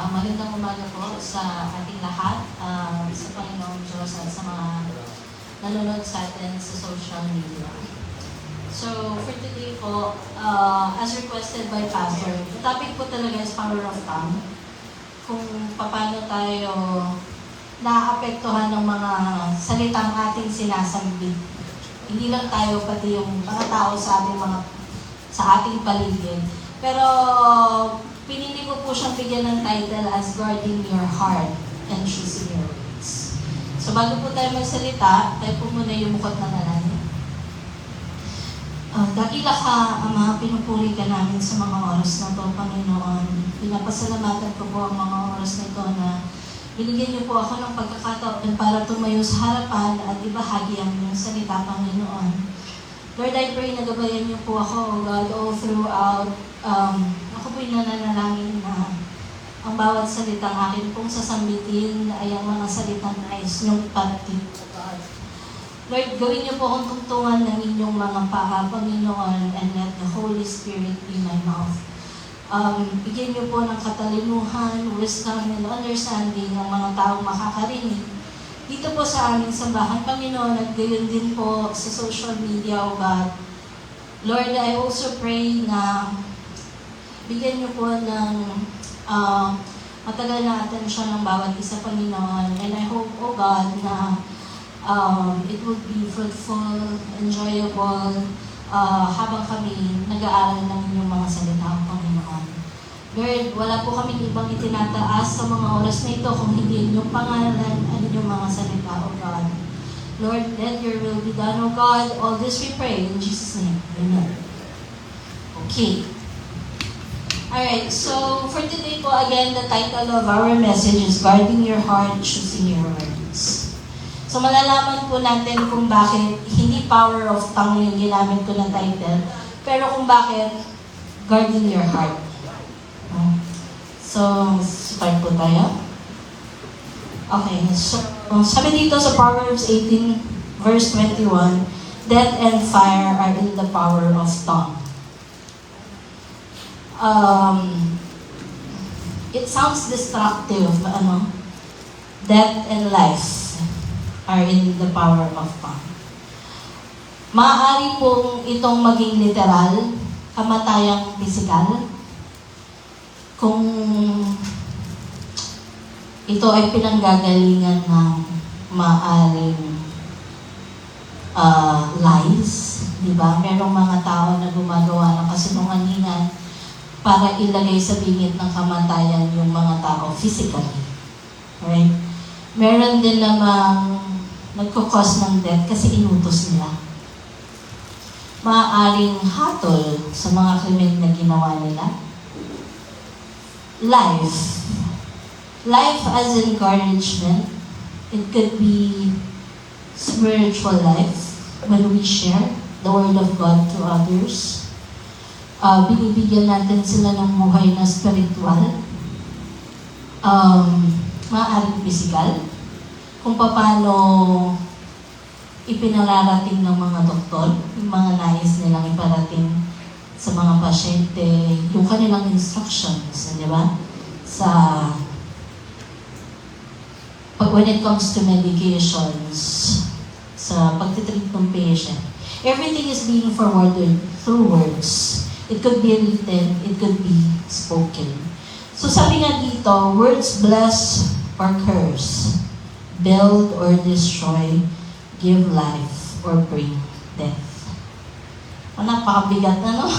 Magandang umaga po sa ating lahat, sa Panginoong Diyos at sa mga nanonood sa atin sa social media. So, for today po, as requested by Pastor, the topic po talaga is power of tongue. Kung paano tayo naapektuhan ng mga salitang ating sinasambit. Hindi lang tayo, pati yung mga tao sa ating paligid. Pero, pinili ko po siyang bigyan ng title as Guarding Your Heart and Choosing Your Words. So bago po tayo magsalita, tayo po muna yung mukot na nalangin. Dakila ka, Ama, pinupuri ka namin sa mga oras na ito, Panginoon. Pinapasalamatan ko po ang mga oras na ito na binigyan niyo po ako ng pagkakataon para tumayo sa harapan at ibahagi ang inyong salita, Panginoon. Lord, I pray na gabayan niyo po ako, God, all throughout. Ako po'y nananalangin na ang bawat salitang akin pong sasambitin ay ang mga salitang nais niyong parating po, God. Lord, gawin niyo po akong tungtungan ng inyong mga paa, Panginoon, and let the Holy Spirit be my mouth. Bigyan niyo po ng katalinuhan, wisdom, and understanding ng mga taong makakarinig dito po sa aming sambahan, Panginoon, at gayon din po sa social media, O God. Lord, I also pray na bigyan niyo po ng matagal na atensyon ng bawat isa, Panginoon. And I hope, O God, na it would be fruitful, enjoyable, habang kami nag-aaral ng inyong mga salita, Panginoon. Lord, wala po kami ibang itinataas sa mga oras na ito kung hindi inyong pangalan at inyong mga salita, O God. Lord, let your will be done, O God. All this we pray in Jesus' name. Amen. Okay. Alright, so for today po, again, the title of our message is Guarding Your Heart, Choosing Your Words. So malalaman po natin kung bakit hindi power of tongue yung ginamit ko na title, pero kung bakit Guarding Your Heart. So, start po tayo. Okay, so sabi dito sa Proverbs 18, verse 21, death and fire are in the power of tongue. It sounds destructive, death and life are in the power of tongue. Maaari pong itong maging literal, kamatayang pisikal, kung ito ay pinanggagalingan ng maaring lies, di ba? Merong mga tao na gumagawa ng kasinungalingan para ilagay sa bingit ng kamatayan yung mga tao physically. Right? Meron din namang nagkukos ng death kasi inutos nila. Maaaring hatol sa mga krimen na ginawa nila. Life. Life as encouragement. It could be spiritual life when we share the Word of God to others. Binibigyan natin sila ng buhay na spiritual. Maaaring physical. Kung paano ipinalarating ng mga doktor, yung mga nais nilang iparating sa mga pasyente, yung kanilang instructions, di ba? When it comes to medications, sa pagtitreat ng patient, everything is being forwarded through words. It could be written, it could be spoken. So sabi nga dito, words bless or curse, build or destroy, give life or bring death. Napakabigat na, no?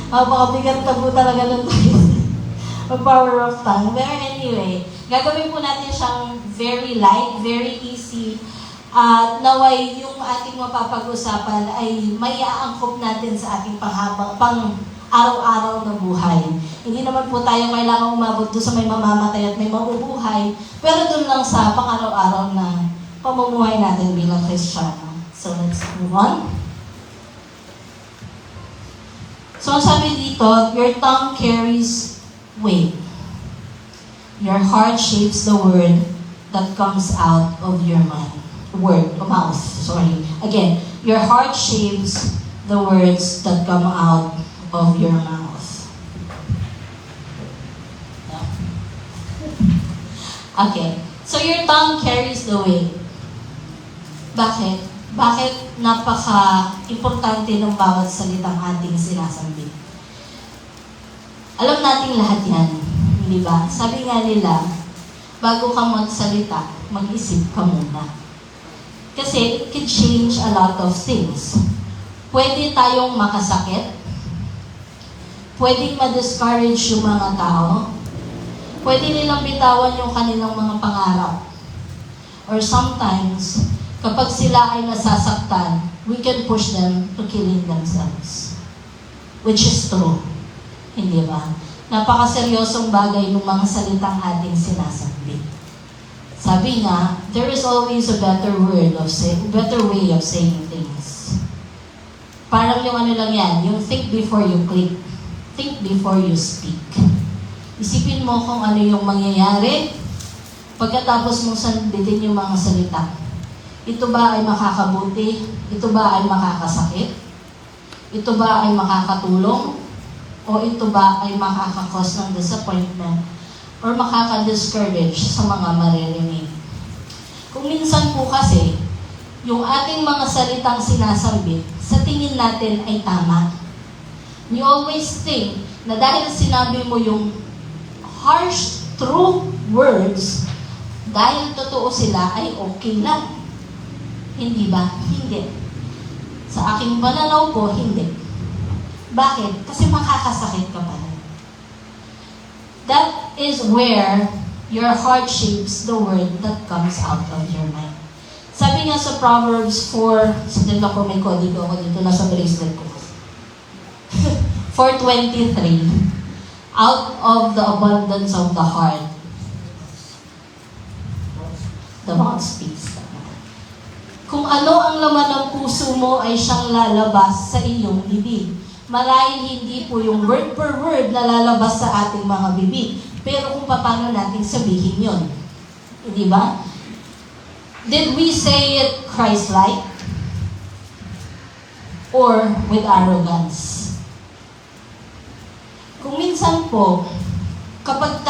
Napakabigat na po talaga ng power of tongue. But anyway, gagawin po natin siyang very light, very easy. At naway yung ating mapapag-usapan ay may aangkop natin sa ating pang-araw-araw na buhay. Hindi naman po tayo kailangan umabot doon sa may mamamatay at may mabubuhay, pero doon lang sa pang-araw-araw na pamumuhay natin bilang Kristiyano. So let's move on. So, sabi dito, your tongue carries weight. Your heart shapes the word that comes out of your mouth. Again, your heart shapes the words that come out of your mouth. Okay. So your tongue carries the weight. Bakit? Bakit napaka-importante ng bawat salitang ating sinasambit? Alam nating lahat yan, di ba? Sabi nga nila, bago ka magsalita, mag-isip ka muna. Kasi it can change a lot of things. Pwede tayong makasakit, pwedeng ma-discourage yung mga tao, pwede nilang bitawan yung kanilang mga pangarap. Or sometimes, kapag sila ay nasasaktan, we can push them to killing themselves. Which is true. Hindi ba? Napakaseryosong bagay ng mga salitang ating sinasabi. Sabi nga, there is always a better way of saying things. Parang yung ano lang yan, yung think before you click. Think before you speak. Isipin mo kung ano yung mangyayari pagkatapos mong sambitin yung mga salita. Ito ba ay makakabuti? Ito ba ay makakasakit? Ito ba ay makakatulong? O ito ba ay makakakos ng disappointment? Or makaka-discourage sa mga maririnig? Kung minsan po kasi, yung ating mga salitang sinasambit, sa tingin natin ay tama. You always think na dahil sinabi mo yung harsh, true words, dahil totoo sila ay okay lang. Hindi ba? Hindi. Sa aking pananaw po, hindi. Bakit? Kasi makakasakit ka pala. That is where your heart shapes the word that comes out of your mind. Sabi nga sa Proverbs 4, sandali ko may kodigo ako dito, nasa bracelet ko. 4:23, out of the abundance of the heart, the mouth speaks. Kung ano ang laman ng puso mo ay siyang lalabas sa iyong bibig. Marahil hindi po yung word per word na lalabas sa ating mga bibig, pero kung paano natin sabihin yun. Di ba? Did we say it Christ-like? Or with arrogance? Kung minsan po, kapag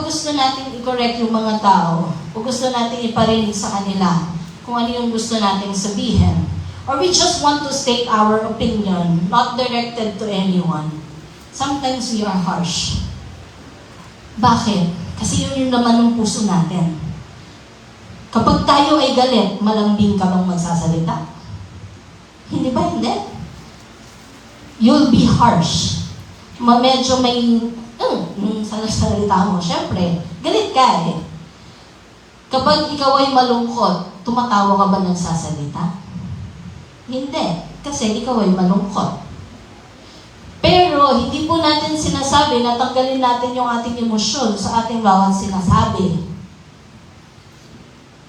gusto natin i-correct yung mga tao, o gusto natin iparinig sa kanila kung ano yung gusto nating sabihin, or we just want to state our opinion, not directed to anyone, sometimes we are harsh. Bakit? Kasi yun yung laman ng puso natin. Kapag tayo ay galit, malambing ka bang magsasalita? Hindi ba? Hindi. You'll be harsh. Medyo may sa salita mo. Siyempre, galit ka eh. Kapag ikaw ay malungkot, tumatawa ka ba ng sasalita? Hindi. Kasi ikaw ay malungkot. Pero, hindi po natin sinasabi na tanggalin natin yung ating emosyon sa ating bawat sinasabi.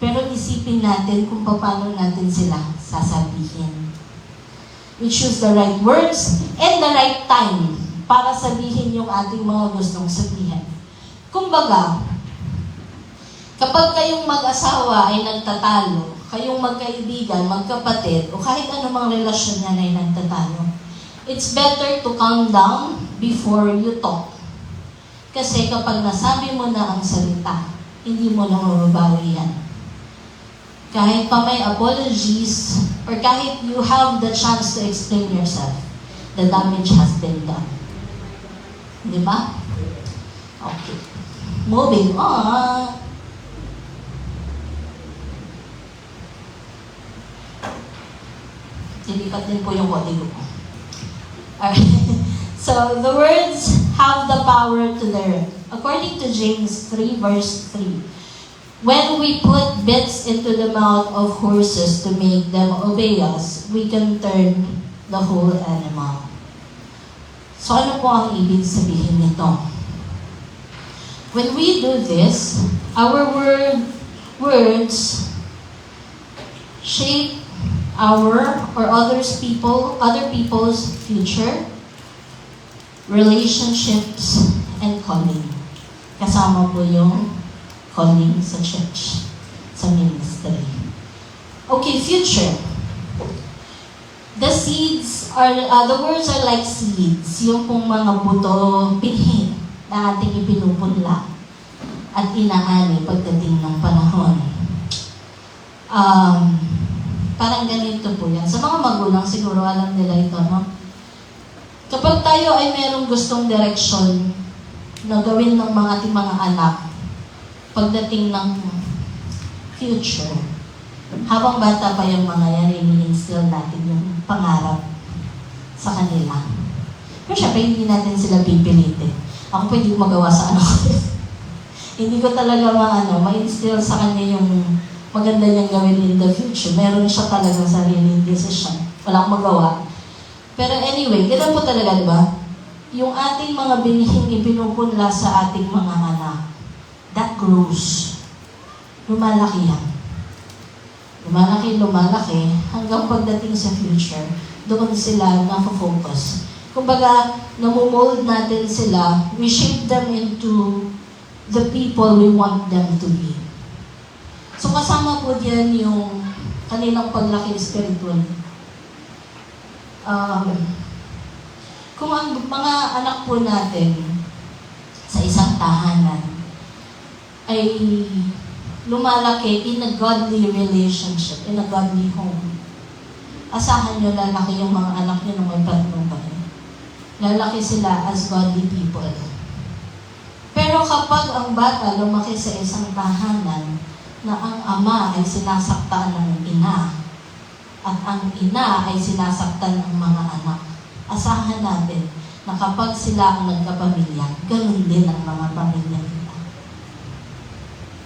Pero isipin natin kung paano natin sila sasabihin. We choose the right words and the right time para sabihin yung ating mga gustong sabihin. Kumbaga, kapag kayong mag-asawa ay nagtatalo, kayong magkaibigan, magkapatid, o kahit anumang relasyon yan ay nagtatalo, it's better to calm down before you talk. Kasi kapag nasabi mo na ang salita, hindi mo na mababawi yan. Kahit pa may apologies, or kahit you have the chance to explain yourself, the damage has been done. Di ba? Okay. Moving on. Silipat din po yung kodigo ko. Alright. So, the words have the power to direct. According to James 3 verse 3, when we put bits into the mouth of horses to make them obey us, we can turn the whole animal. So, ano po ang ibig sabihin nito? When we do this, our words shape our or other people's future, relationships, and calling. Kasama po yung calling sa church, sa ministry. Okay, future. The seeds the words are like seeds, yung pong mga buto, pinhin na ating ipinupunla. at inaani pagdating ng panahon. Parang ganito po yan. Sa mga magulang, siguro alam nila ito, no? Kapag tayo ay merong gustong direksyon na gawin ng mga ating mga anak pagdating ng future, habang bata pa yung mga yan, ini-instill natin yung pangarap sa kanila. Pero syempre, hindi natin sila pipilitin. Ako pwede magawa sa anak ko. Hindi ko talaga ma-instill sa kanya yung maganda niyang gawin in the future. Meron siya talagang sariling decision. Wala akong magawa. Pero anyway, ganun po talaga, di ba? Yung ating mga binihing ipinupunla sa ating mga anak, that grows. Lumalaki yan. Lumalaki, hanggang pagdating sa future, doon sila na-focus. Kumbaga, namumold natin sila, we shape them into the people we want them to be. So kasama po diyan yung kanilang paglaki spiritual. Kung ang mga anak po natin sa isang tahanan ay lumalaki in a godly relationship, in a godly home, asahan nyo lalaki yung mga anak nyo ng may patnubay. Lalaki sila as godly people. Pero kapag ang bata lumaki sa isang tahanan na ang ama ay sinasaktan ng ina at ang ina ay sinasaktan ng mga anak, asahan natin na kapag sila ang nagkapamilya, ganun din ang mga pamilya nila.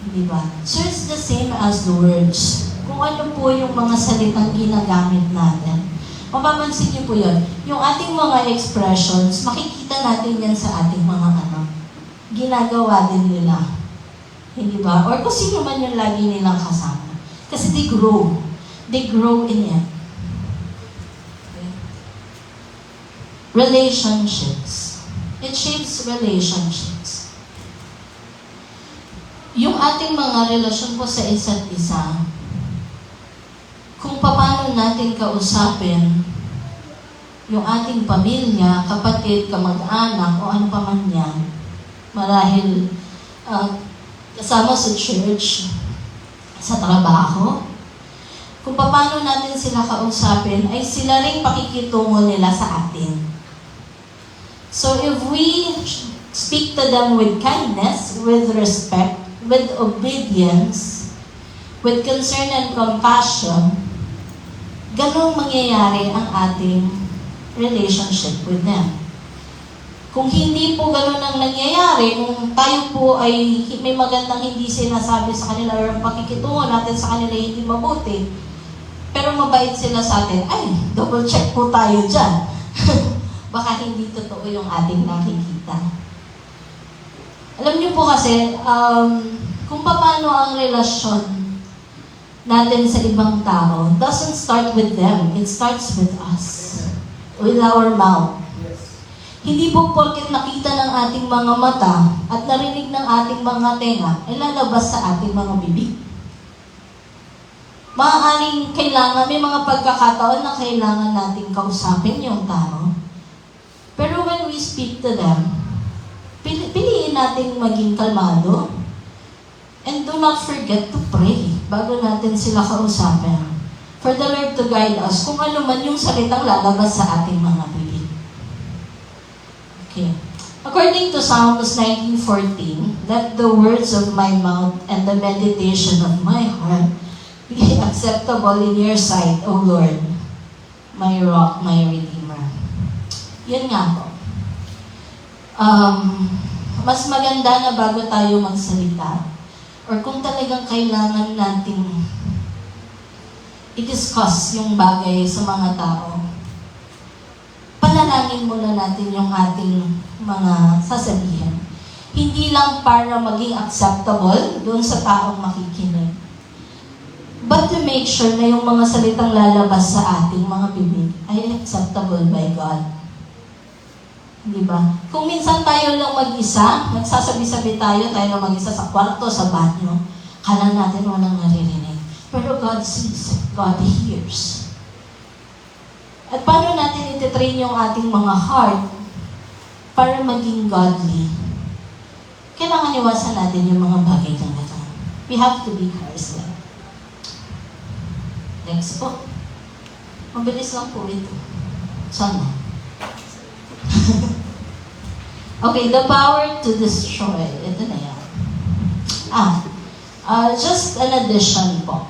Diba? So it's the same as the words. Kung ano po yung mga salitang ginagamit natin, mapapansin niyo po yun. Yung ating mga expressions, makikita natin yan sa ating mga anak. Ginagawa din nila. Hindi ba? Or kung sino man yung lagi nilang kasama. Kasi they grow. They grow in it. Okay. Relationships. It shapes relationships. Yung ating mga relasyon po sa isa't isa, kung paano natin kausapin yung ating pamilya, kapatid, kamag-anak, o ano pa man yan, marahil kasama sa church, sa trabaho, kung paano natin sila kausapin, ay sila rin pakikitungo nila sa atin. So if we speak to them with kindness, with respect, with obedience, with concern and compassion, ganun mangyayari ang ating relationship with them. Kung hindi po ganun ang nangyayari, kung tayo po ay may magandang hindi sinasabi sa kanila or pakikitungo natin sa kanila hindi mabuti, pero mabait sila sa atin, ay, double check po tayo dyan. Baka hindi totoo yung ating nakikita. Alam niyo po kasi, kung paano ang relasyon natin sa ibang tao doesn't start with them, it starts with us, with our mouth. Hindi po porket nakita ng ating mga mata at narinig ng ating mga tenga, ay lalabas sa ating mga bibig. Maaaring kailangan, may mga pagkakataon na kailangan nating kausapin yung tao. Pero when we speak to them, piliin nating maging kalmado. And do not forget to pray bago natin sila kausapin. For the Lord to guide us kung ano man yung salitang lalabas sa ating mga bibig. Okay. According to Psalms 19:14, let the words of my mouth and the meditation of my heart be acceptable in your sight, O Lord, my rock, my redeemer. Yun nga po. Mas maganda na bago tayo magsalita, or kung talagang kailangan nating i-discuss yung bagay sa mga tao, panalangin muna natin yung ating mga sasabihin. Hindi lang para maging acceptable doon sa taong makikinig, but to make sure na yung mga salitang lalabas sa ating mga bibig ay acceptable by God. Di ba? Kung minsan tayo lang mag-isa, nagsasabi-sabi tayo lang mag-isa sa kwarto, sa banyo, kala natin walang naririnig. Pero God sees, God hears. At paano natin ititrain yung ating mga heart para maging godly? kailangan iwasan natin yung mga bagay na ito. We have to be Christ-like. Next po. Mabilis lang po ito. Sana. Okay, the power to destroy. Ito na yan. Just an addition po.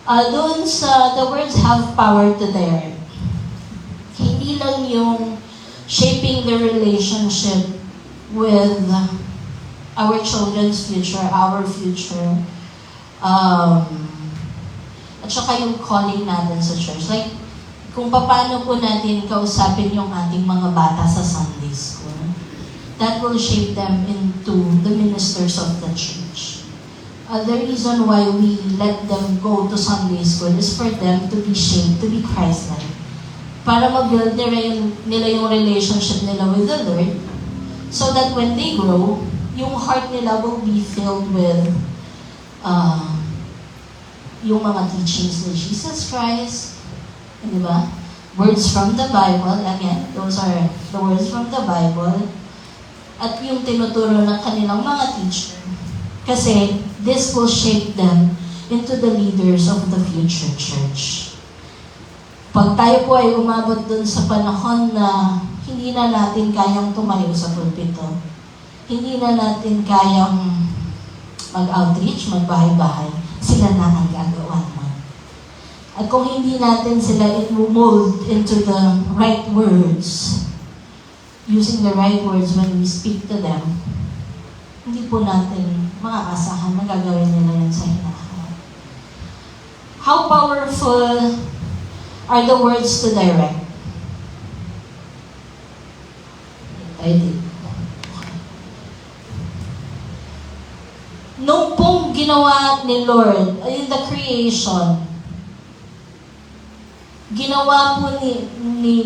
Doon sa the words have power to direct. Hindi lang yung shaping the relationship with our children's future, our future, at saka yung calling natin sa church. Like, kung paano po natin kausapin yung ating mga bata sa Sunday school, that will shape them into the ministers of the church. The reason why we let them go to Sunday school is for them to be shaped, to be Christ-like. Para mag-build nila yung relationship nila with the Lord, so that when they grow, yung heart nila will be filled with yung mga teachings ni Jesus Christ, di ba? Words from the Bible, again, those are the words from the Bible, at yung tinuturo ng kanilang mga teacher. Kasi this will shape them into the leaders of the future church. Pag tayo po ay umabot dun sa panahon na hindi na natin kayang tumayo sa pulpito, hindi na natin kayang mag-outreach, magbahay-bahay, sila na ang gagawa mo. At kung hindi natin sila mold into the right words, using the right words when we speak to them, hindi po natin maaasahan na gagawin nila yan sa hinaharap. How powerful are the words to direct? I did. Nung pong ginawa ni Lord, in the creation, ginawa po ni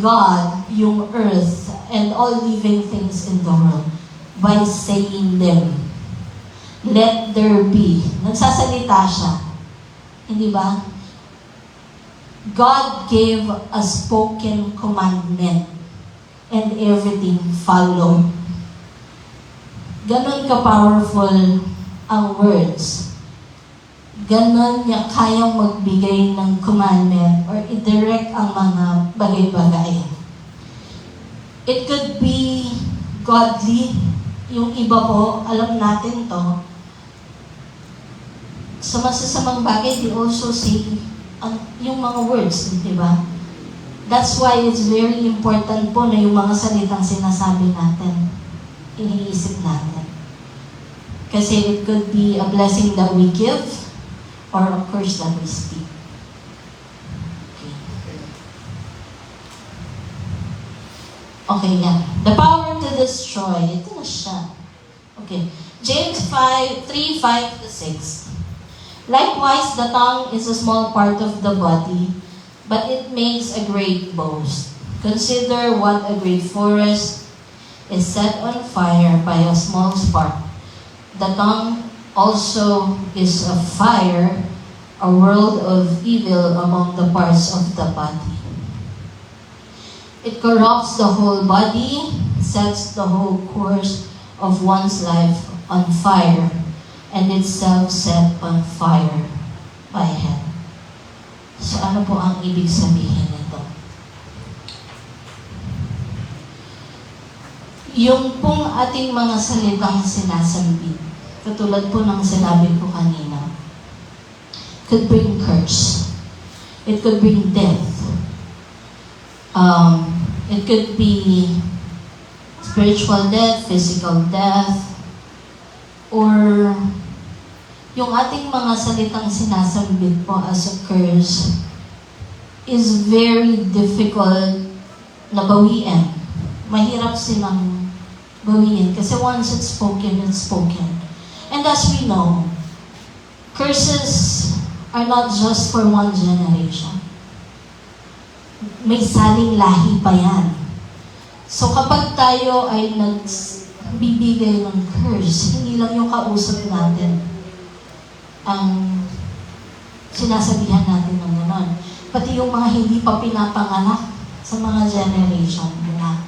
God yung earth and all living things in the world by saying them, let there be. Nagsasalita siya. Hindi ba? God gave a spoken commandment and everything followed. Ganon ka-powerful ang words. Ganon niya kayang magbigay ng commandment or i-direct ang mga bagay-bagay. It could be godly. Yung iba po, alam natin to. Sa masasamang bagay, they also say yung mga words, di ba? That's why it's very important po na yung mga salitang sinasabi natin, iniisip natin. Kasi it could be a blessing that we give or a curse that we speak. Okay, yeah. The power to destroy. Ito na siya. Okay. James 3:5-6. Likewise, the tongue is a small part of the body, but it makes a great boast. Consider what a great forest is set on fire by a small spark. The tongue also is a fire, a world of evil among the parts of the body. It corrupts the whole body, sets the whole course of one's life on fire, and itself set on fire by hell. So ano po ang ibig sabihin nito? Yung pong ating mga salitang sinasambit, katulad po ng sinabi ko kanina, could bring curse. It could bring death. It could be spiritual death, physical death, or yung ating mga salitang sinasambit po as a curse is very difficult na bawiin. Mahirap silang bawiin kasi once it's spoken, it's spoken. And as we know, curses are not just for one generation. May saling lahi pa yan. So kapag tayo ay nagbibigay ng curse, hindi lang yung kausap natin ang sinasabihan natin ng gano'n. Pati yung mga hindi pa pinapanganak sa mga generation nila.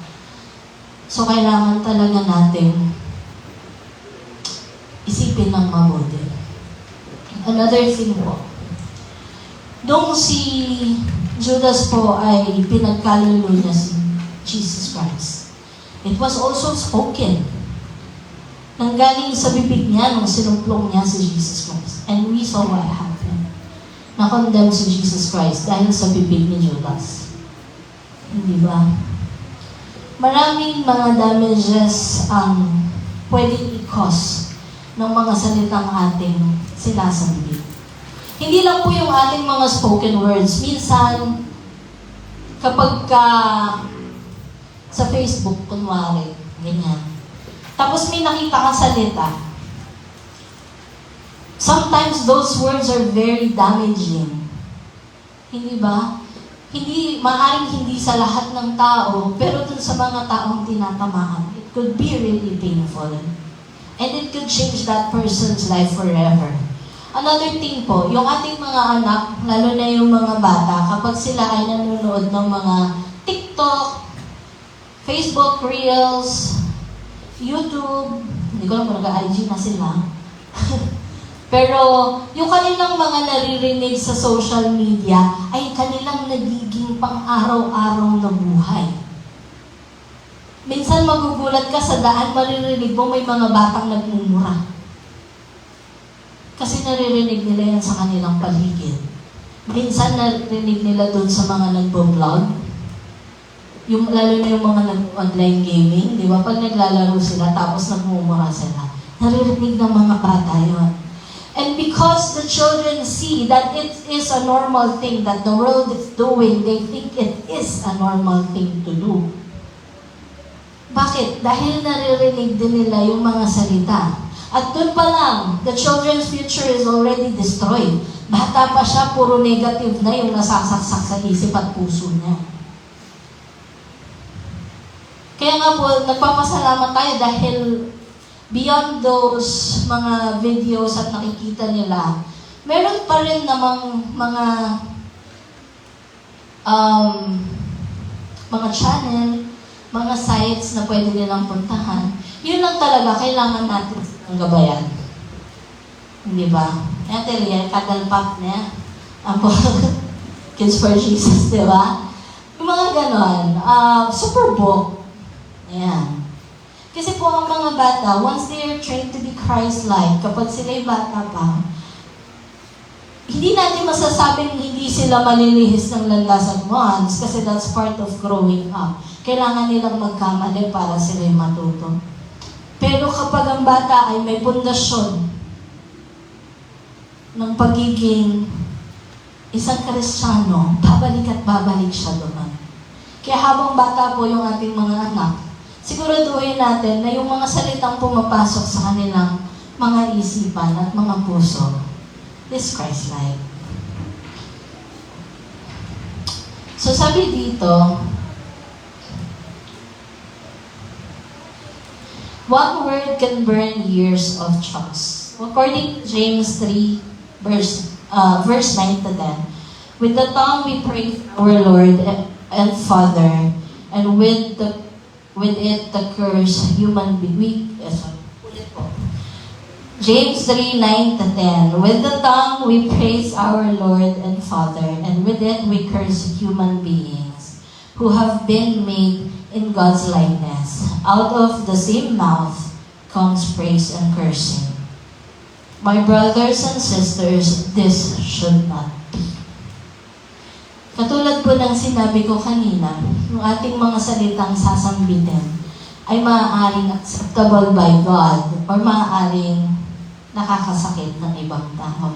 So kailangan talaga natin mabuti ng mabuti. Another thing po, nung si Judas po ay pinagkalalo niya si Jesus Christ, it was also spoken. Nanggaling sa bibig niya nung sinumplong niya si Jesus Christ. And we saw what happened. Na-condemn si Jesus Christ dahil sa bibig ni Judas. Hindi ba? Maraming mga damages ang pwedeng i-cause ng mga salitang ating sinasabi. Hindi lang po yung ating mga spoken words. Minsan, kapag sa Facebook, kunwari, ganyan. Tapos may nakita kang salita. Sometimes those words are very damaging. Hindi ba? Maaaring hindi sa lahat ng tao, pero dun sa mga taong tinatamaan, it could be really painful. And it could change that person's life forever. Another thing po, yung ating mga anak, lalo na yung mga bata, kapag sila ay nanonood ng mga TikTok, Facebook Reels, YouTube, hindi ko lang kung nag-IG na sila. Pero yung kanilang mga naririnig sa social media ay kanilang nagiging pang-araw-araw na buhay. Minsan magugulat ka sa daan, maririnig mo may mga batang nagmumura. Kasi naririnig nila yan sa kanilang paligid. Minsan naririnig nila doon sa mga nagbo-vlog. Lalo na yung mga nag-online gaming, di ba? Pag naglalaro sila, tapos nagmumura sila. Naririnig ng mga bata yun. And because the children see that it is a normal thing that the world is doing, they think it is a normal thing to do. Bakit? Dahil naririnig din nila yung mga salita. At doon pa lang, the children's future is already destroyed. Bata pa siya, puro negative na yung nasasaksak sa isip at puso niya. Kaya nga po, nagpapasalamat tayo dahil beyond those mga videos at nakikita nila, meron pa rin namang mga channel, mga sites na pwede nilang puntahan. Yun lang talaga, kailangan natin silang gabayan. Hindi ba? Yan, Teriel, kadalpak niya. Ako, Kids for Jesus, di ba? Yung mga ganon, Superbook. Ayan. Kasi po ang mga bata, once they are trained to be Christ-like, kapag sila'y bata pa, hindi natin masasabing hindi sila malilihis ng landas at once kasi that's part of growing up. Kailangan nilang magkamali para sila'y matuto. Pero kapag ang bata ay may pundasyon ng pagiging isang Kristiyano, babalik at babalik siya doon. Kaya habang bata po yung ating mga anak, siguraduhin natin na yung mga salitang pumapasok sa kanilang mga isipan at mga puso is Christ-like. So sabi dito, one word can burn years of trust. According to James 3, verse 9 to 10, with the tongue we praise our Lord and Father, and with it the curse human being. James 3, 9 to 10. With the tongue we praise our Lord and Father, and with it we curse human beings who have been made in God's likeness. Out of the same mouth comes praise and cursing. My brothers and sisters, this should not be. Katulad po ng sinabi ko kanina, yung ating mga salitang sasambitin ay maaaring acceptable by God or maaaring nakakasakit ng ibang tao.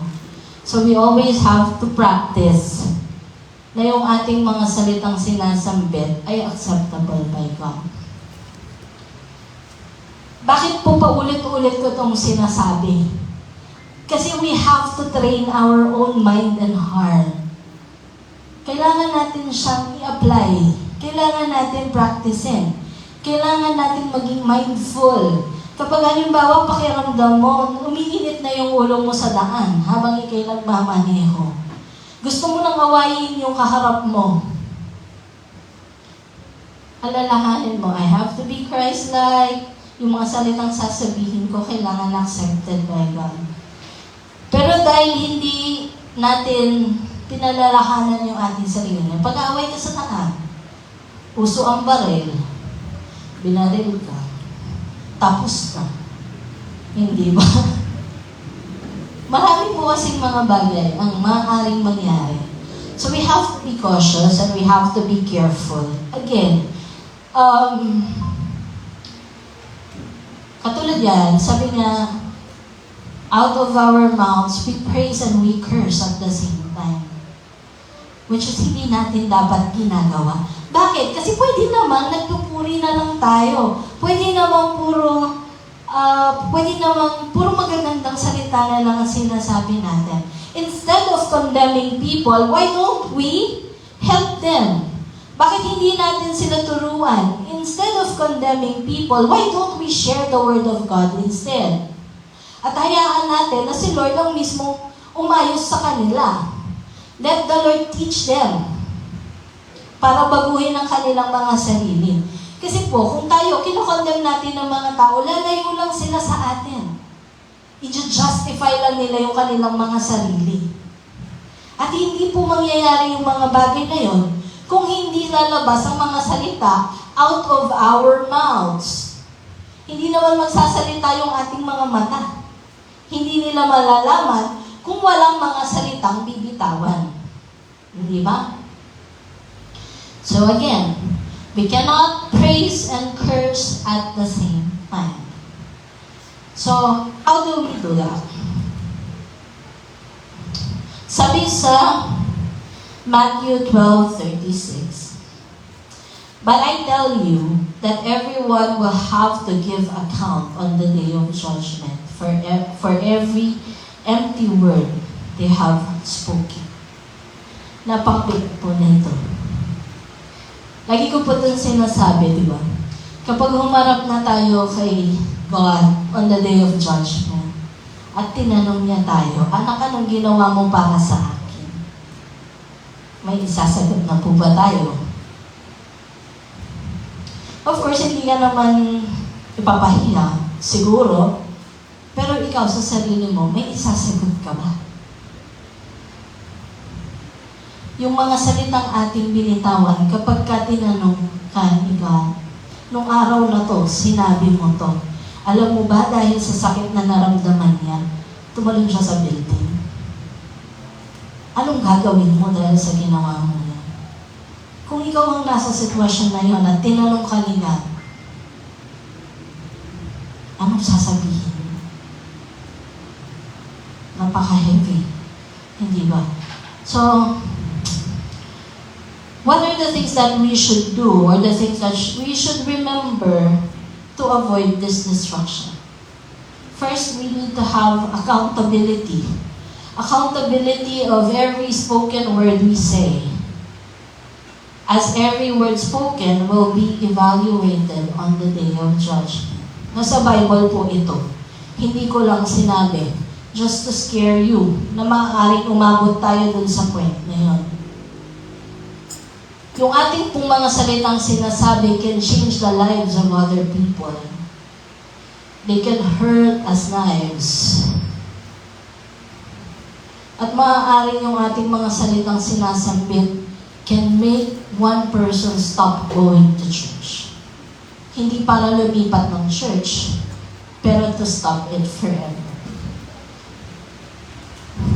So we always have to practice na yung ating mga salitang sinasambit ay acceptable by God. Bakit po paulit-ulit ko itong sinasabi? Kasi we have to train our own mind and heart. Kailangan natin siyang i-apply. Kailangan natin practicein. Kailangan natin maging mindful. Kapag halimbawa pakiramdam mo, umiinit na yung ulo mo sa daan habang ikay nagmamaneho. Gusto mo nang awayin yung kaharap mo. Alalahanin mo, I have to be Christ-like. yung mga salitang sasabihin ko kailangan accepted by God. Pero dahil hindi natin pinalalahanan yung ating sarili, pag-aaway ka sa tanan, uso ang baril, binaril ka, tapos na. Hindi ba? Marami po kasing mga bagay ang maaaring mangyari. So we have to be cautious and we have to be careful. Again, katulad yan, sabi nga, out of our mouths, we praise and we curse at the same time. Which is hindi natin dapat ginagawa. Bakit? Kasi pwede naman, nagpupuri na lang tayo. Pwede naman puro magagandang salita na lang ang sinasabi natin. Instead of condemning people, why don't we help them? Bakit hindi natin sila turuan? Instead of condemning people, why don't we share the Word of God instead? At hayaan natin na si Lord ang mismo umayos sa kanila. Let the Lord teach them para baguhin ang kanilang mga sarili. Kasi po, kung tayo, kinokondem natin ng mga tao, lalayo lang sila sa atin. I-justify lang nila yung kanilang mga sarili. At hindi po mangyayari yung mga bagay na yon kung hindi lalabas ang mga salita out of our mouths. Hindi naman magsasalita yung ating mga mata. Hindi nila malalaman kung walang mga salitang bibitawan. Hindi ba? So again, we cannot praise and curse at the same time. So, how do we do that? Sabi sa Matthew 12:36, "But I tell you that everyone will have to give account on the day of judgment for every empty word they have spoken." Napakabig po na ito. Lagi ko po itong sinasabi, di ba? Kapag humarap na tayo kay God on the day of judgment, at tinanong niya tayo, "Anak, anong ginawa mo para sa akin?" May isasagot na po ba tayo? Of course, hindi ka naman ipapahiya, siguro, pero ikaw sa sarili mo, may isasagot ka ba? Yung mga salitang ating binitawan, kapag ka tinanong ka ni God, nung araw na to, sinabi mo to, alam mo ba dahil sa sakit na naramdaman niya, tumalon siya sa building? Anong gagawin mo dahil sa ginawa mo yan? Kung ikaw ang nasa sitwasyon na yun at tinanong ka ni God, anong sasabihin mo? Napaka-heavy. Hindi ba? So, what are the things that we should do or the things that we should remember to avoid this destruction? First, we need to have accountability. Accountability of every spoken word we say. As every word spoken will be evaluated on the day of judgment. Nasa Bible po ito. Hindi ko lang sinabi just to scare you na maaaring umabot tayo dun sa point na yun. Yung ating pong mga salitang sinasabi can change the lives of other people. They can hurt as knives. At maaaring yung ating mga salitang sinasambit can make one person stop going to church. Hindi para lumipat ng church, pero to stop it forever.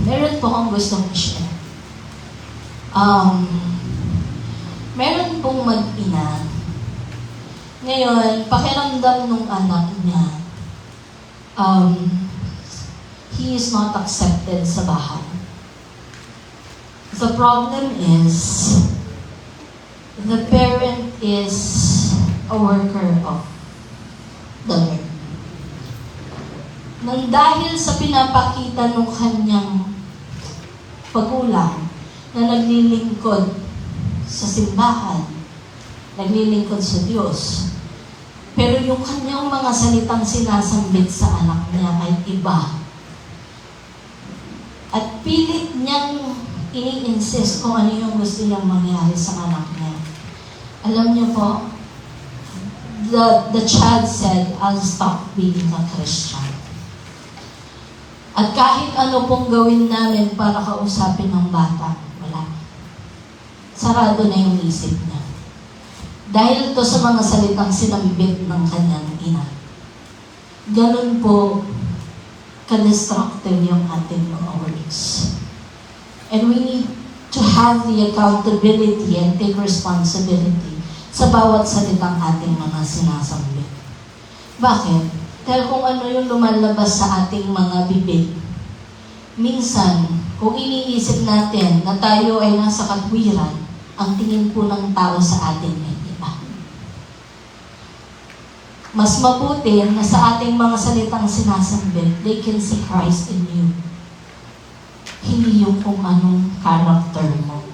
Meron po akong gustong i-share. Meron pong mag-ina. Ngayon, pakiramdam nung anak niya, he is not accepted sa bahay. The problem is, the parent is a worker of the Lord. Nang dahil sa pinapakita ng kanyang pagulang na naglilingkod sa simbahan, naglilingkod sa Diyos, pero yung kanyang mga salitang sinasambit sa anak niya ay iba. At pilit niyang ini-insist kung ano yung gusto niyang mangyari sa anak niya. Alam niyo po, the child said, I'll stop being a Christian. At kahit ano pong gawin namin para kausapin ng bata, wala. Sarado na yung isip niya. Dahil to sa mga salitang sinambit ng kanyang ina. Ganun po ka-destructive yung ating mga words. And we need to have the accountability and take responsibility sa bawat salitang ating mga sinasambit. Bakit? Dahil kung ano yung lumalabas sa ating mga bibig, minsan, kung iniisip natin na tayo ay nasa katwiran, ang tingin po ng tao sa atin ay iba. Mas mabuti na sa ating mga salitang sinasambit, they can see Christ in you. Hindi yung kung anong character mo.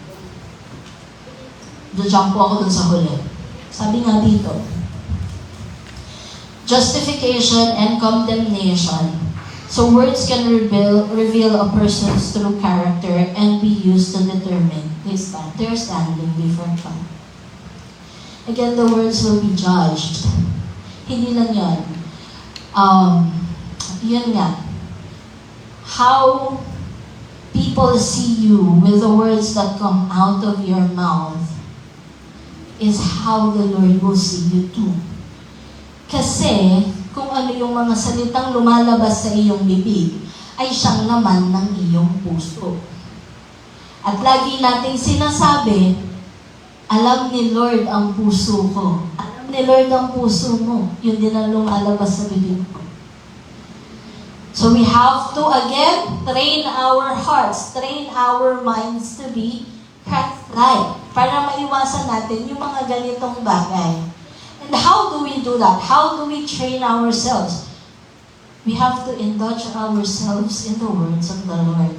Diyan po ako dun sa huli. Sabi nga dito, justification and condemnation. So words can reveal a person's true character and be used to determine their standing before God. Again, the words will be judged. Hindi lang yun. Yun nga. How people see you with the words that come out of your mouth is how the Lord will see you too. Kasi, kung ano yung mga salitang lumalabas sa iyong bibig, ay siyang naman ng iyong puso. At lagi nating sinasabi, alam ni Lord ang puso ko. Alam ni Lord ang puso mo. Yun din ang lumalabas sa bibig ko. So we have to, again, train our hearts, train our minds to be Christ-like para maiwasan natin yung mga ganitong bagay. And how do we do that? How do we train ourselves? We have to indulge ourselves in the words of the Lord.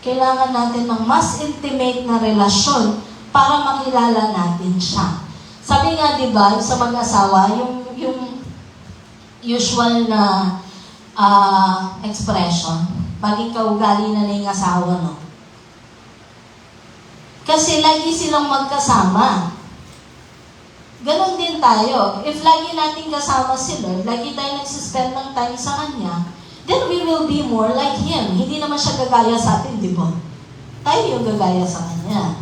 Kailangan natin ng mas intimate na relasyon para makilala natin siya. Sabi nga, di ba, sa mag-asawa, yung usual na expression, maging kaugali na yung asawa, no? Kasi lagi silang magkasama. Ganon din tayo. If lagi natin kasama si Lord, lagi tayo nagsispend ng time sa Kanya, then we will be more like Him. Hindi naman siya gagaya sa atin, di ba? Tayo yung gagaya sa Kanya.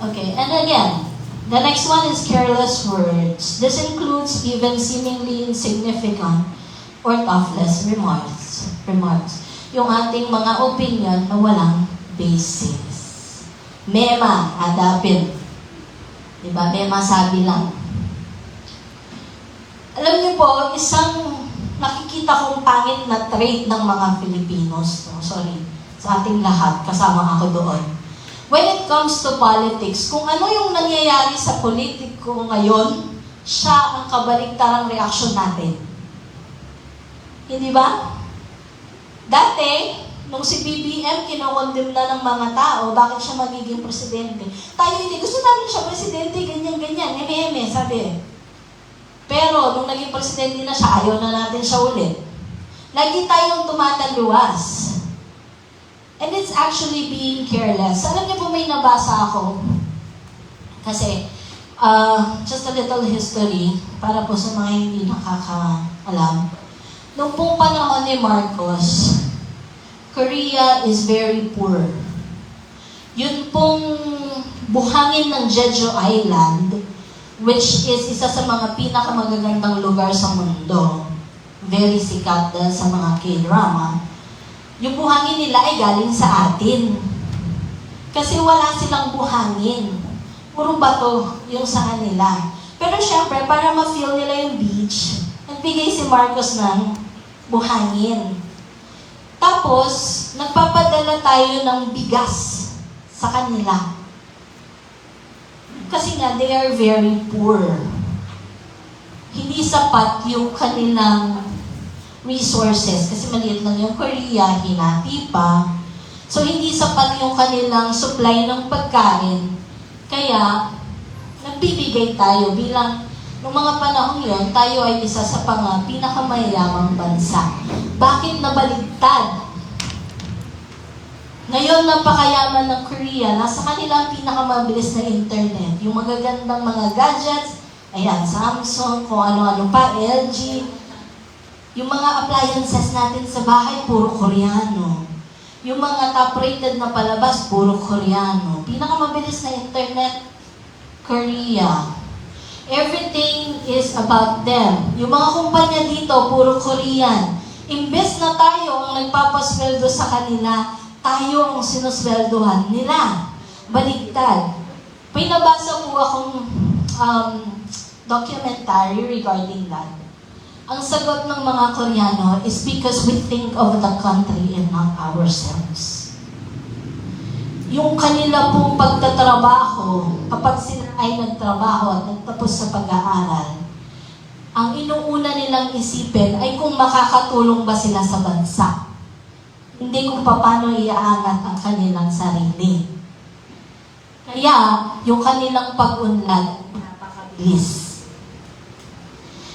Okay, and again, the next one is careless words. This includes even seemingly insignificant or thoughtless remarks. Yung ating mga opinion na walang basis. Mema, adapin. Diba? May masabi lang. Alam niyo po, isang nakikita kong pangit na trait ng mga Filipinos, sa ating lahat, kasama ako doon. When it comes to politics, kung ano yung nangyayari sa politiko ngayon, siya ang kabaligtarang reaksyon natin. Hindi ba? Dati, nung si BBM, kinokondem na ng mga tao, bakit siya magiging presidente? Tayo hindi, gusto namin siya presidente, ganyan-ganyan, eme-eme, sabi. Pero, nung naging presidente na siya, ayaw na natin siya ulit. Lagi tayong tumataluwas. And it's actually being careless. Alam niyo po, may nabasa ako. Kasi, just a little history, para po sa mga hindi nakakaalam. Nung pong panahon ni Marcos, Korea is very poor. Yun pong buhangin ng Jeju Island, which is isa sa mga pinakamagagandang lugar sa mundo. Very sikat dahil sa mga K-drama. Yung buhangin nila ay galing sa atin. Kasi wala silang buhangin. Puro bato yung sa kanila. Pero syempre, para ma-feel nila yung beach, nagbigay si Marcos ng buhangin. Tapos, nagpapadala tayo ng bigas sa kanila. Kasi nga, they are very poor. Hindi sapat yung kanilang resources. Kasi maliit lang yung Korea, hinati pa. So, hindi sapat yung kanilang supply ng pagkain. Kaya, nagbibigay tayo bilang noong mga panahon yun, tayo ay isa sa pinakamayamang bansa. Bakit nabaligtad? Ngayon, napakayaman ng Korea, nasa kanila ang pinakamabilis na internet. Yung magagandang mga gadgets, Ayan, Samsung, kung ano-ano pa, LG. Yung mga appliances natin sa bahay, puro Koreano. Yung mga top-rated na palabas, puro Koreano. Pinakamabilis na internet, Korea. Everything is about them. Yung mga kumpanya dito, puro Korean. Imbes na tayo ang nagpapasweldo sa kanila, tayo ang sinusweldohan nila. Baligtad. May nabasa po akong documentary regarding that. Ang sagot ng mga Koreano is because we think of the country and not ourselves. Yung kanila pong pagtatrabaho, kapag sila ay nagtrabaho at nagtapos sa pag-aaral, ang inuuna nilang isipin ay kung makakatulong ba sila sa bansa. Hindi kung paano iaangat ang kanilang sarili. Kaya, yung kanilang pag-unlad, napakabilis.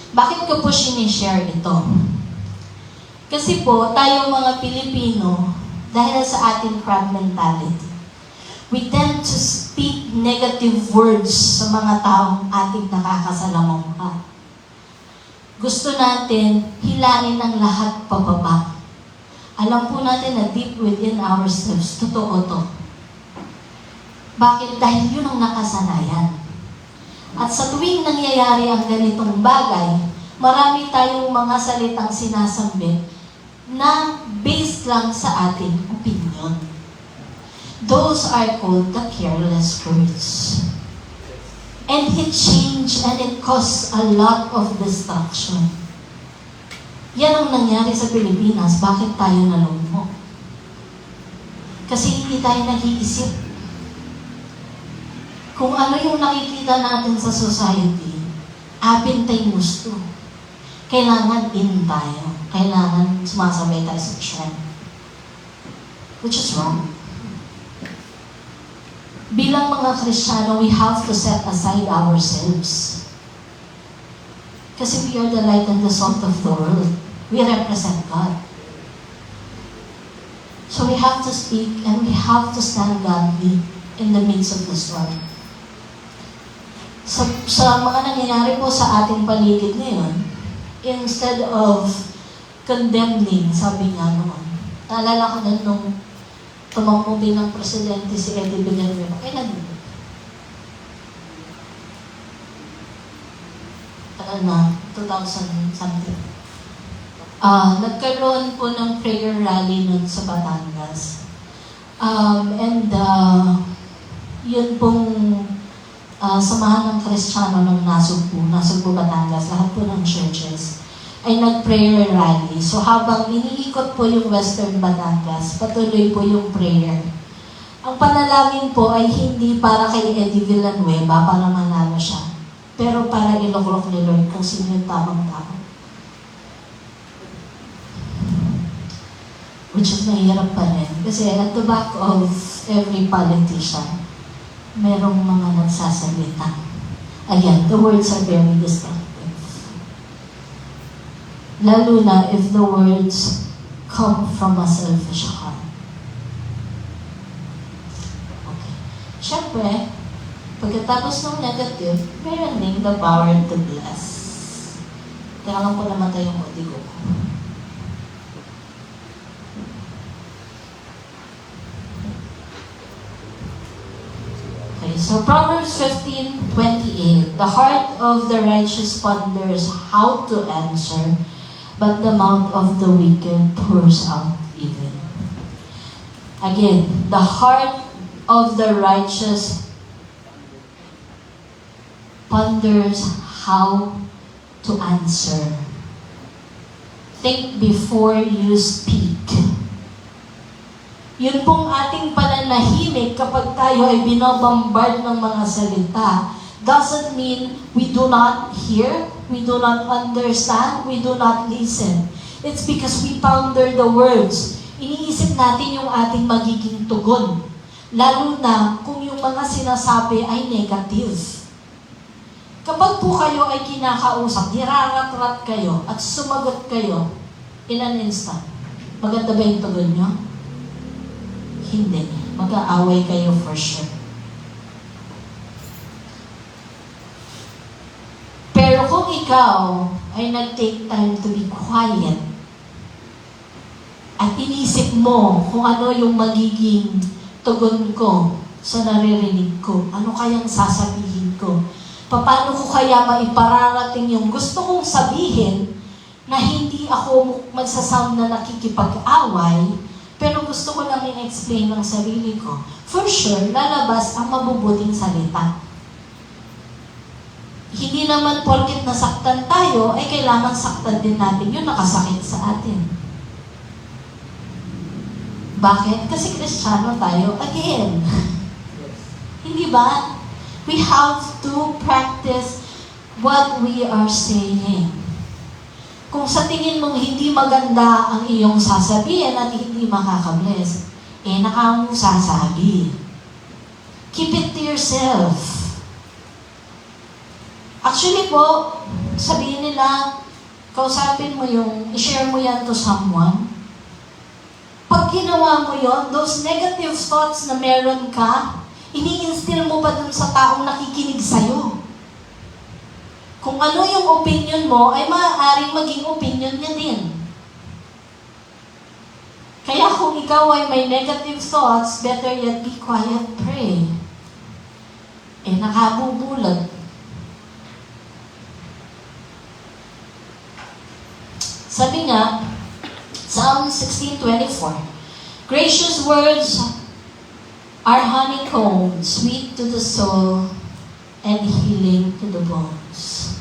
Bakit ko po sinishare ito? Kasi po, tayong mga Pilipino, dahil sa ating crab mentality, we tend to speak negative words sa mga taong ating nakakasalamuha. Gusto natin hilain ang lahat pababa. Alam po natin na deep within ourselves, totoo to. Bakit? Dahil yun ang nakasanayan. At sa tuwing nangyayari ang ganitong bagay, marami tayong mga salitang sinasambit na based lang sa ating opinion. Those are called the careless words. And it changed and it caused a lot of destruction. Yan ang nangyari sa Pilipinas. Bakit tayo nalumok? Kasi hindi tayo nag-iisip. Kung ano yung nakikita natin sa society, apintay gusto. Kailangan in tayo. Kailangan sumasabay tayo sa trend. Which is wrong. Bilang mga Kristiyano, we have to set aside ourselves. Kasi we are the light and the salt of the world. We represent God. So we have to speak and we have to stand godly in the midst of the storm. Sa mga nangyayari po sa ating paligid ngayon, instead of condemning, sabi nga noon, naalala ko nun nung tumakbo bilang presidente si Eddie Villanueva, kailan yun? Tagal na, 2000 something. Nagkaroon po ng prayer rally nun sa Batangas. Yun pong samahan ng Kristiyano ng Nasugbu, Batangas, lahat po ng churches, ay nag-prayer rally. So habang iniikot po yung Western Batangas, patuloy po yung prayer. Ang panalangin po ay hindi para kay Eddie Villanueva, para manalo siya, pero para iluklok ni Lord kung sino yung tamang tao. Which is mahirap pa rin. Kasi at the back of every politician, merong mga nagsasalita. Again, the words are very destructive. Lalo na if the words come from a selfish heart. Okay. Siyempre, pagkatapos ng negative, meron din the power to bless. Kaya lang po namatay yung audio ko. So Proverbs 15:28, the heart of the righteous ponders how to answer, but the mouth of the wicked pours out evil. Again, the heart of the righteous ponders how to answer. Think before you speak. Yun pong ating pananahimik kapag tayo ay binobombard ng mga salita doesn't mean we do not hear, we do not understand, we do not listen. It's because we ponder the words. Iniisip natin yung ating magiging tugon. Lalo na kung yung mga sinasabi ay negative. Kapag po kayo ay kinakausap, nirarat-rat kayo at sumagot kayo in an instant, maganda ba yung tugon nyo? Hindi. Mag-aaway kayo for sure. kung ikaw ay nag-take time to be quiet at inisip mo kung ano yung magiging tugon ko sa naririnig ko, ano kayang sasabihin ko, paano ko kaya maipararating yung gusto kong sabihin na hindi ako magsasound na nakikipag-away, pero gusto ko lang i-explain ng sarili ko. For sure, lalabas ang mabubuting salita. Hindi naman porket nasaktan tayo, ay kailangan saktan din natin yung nakasakit sa atin. Bakit? Kasi Kristiyano tayo again. Hindi ba? We have to practice what we are saying. Kung sa tingin mong hindi maganda ang iyong sasabihin at hindi makakabless, naka mong sasabi. Keep it to yourself. Actually po, sabihin nila, kausapin mo yung, i-share mo yan to someone. Pag ginawa mo yon, those negative thoughts na meron ka, ini-instill mo pa dun sa taong nakikinig sa'yo. Kung ano yung opinion mo, ay maaaring maging opinion niya din. Kaya kung ikaw ay may negative thoughts, better yet be quiet, pray. Nakabubulag. Sabi nga, Psalm 16:24, gracious words are honeycomb, sweet to the soul, and healing to the bones.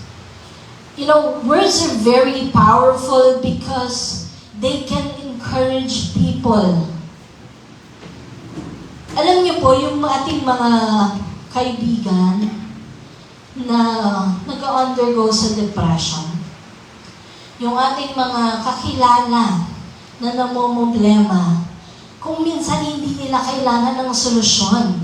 You know, words are very powerful because they can encourage people. Alam niyo po, yung ating mga kaibigan na nag-undergo sa depression, yung ating mga kakilala na namomroblema, kung minsan hindi nila kailangan ng solusyon.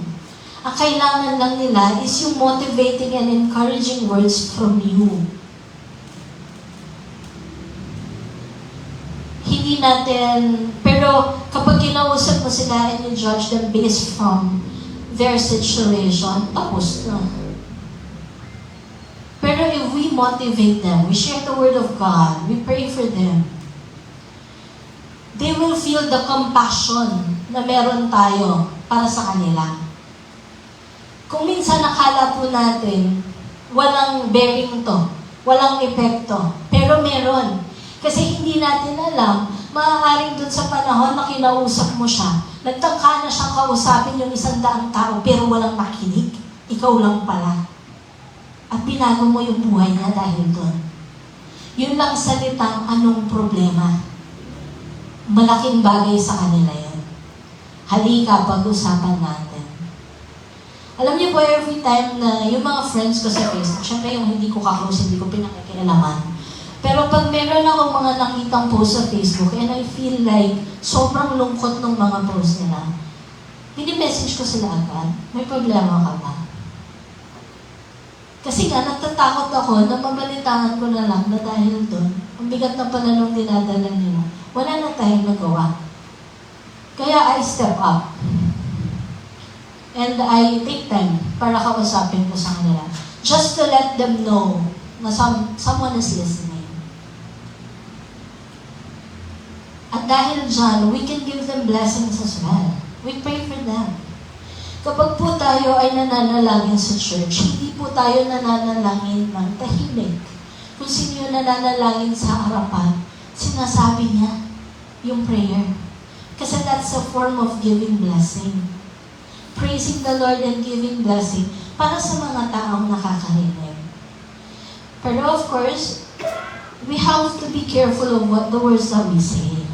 Ang kailangan lang nila is yung motivating and encouraging words from you. Hindi natin, pero kapag kinausap mo sila and you judge them based from their situation, tapos na. Pero if we motivate them, we share the Word of God, we pray for them, they will feel the compassion na meron tayo para sa kanila. Kung minsan nakala po natin, walang bearing to, walang epekto, pero meron. Kasi hindi natin alam, maaaring dun sa panahon na kinausap mo siya, nagtangka na siyang kausapin yung 100 tao, pero walang nakinig. Ikaw lang pala. At binago mo yung buhay niya dahil dun. Yun lang salitang anong problema. Malaking bagay sa kanila yun. Halika, pag-usapan natin. Alam niyo po, every time na yung mga friends ko sa Facebook, syempre yung hindi ko ka-close, hindi ko pinakikialaman. Pero pag meron akong mga nakitang post sa Facebook and I feel like sobrang lungkot ng mga post nila, hindi message ko sila agad, may problema ka ba? Kasi nga, natatakot ako na mabalitaan ko na lang na dahil doon, ang bigat na pala nung dinadala nila, wala na tayong nagawa. Kaya I step up. And I take time para kausapin ko sa kanila. Just to let them know na someone is listening. At dahil dyan, we can give them blessings as well. We pray for them. Kapag po tayo ay nananalangin sa church, hindi po tayo nananalangin ng tahimik. Kung sino yung nananalangin sa harapan, sinasabi niya yung prayer. Kasi that's a form of giving blessing. Praising the Lord and giving blessing para sa mga taong nakakarinig. Pero of course, we have to be careful of what the words that we say.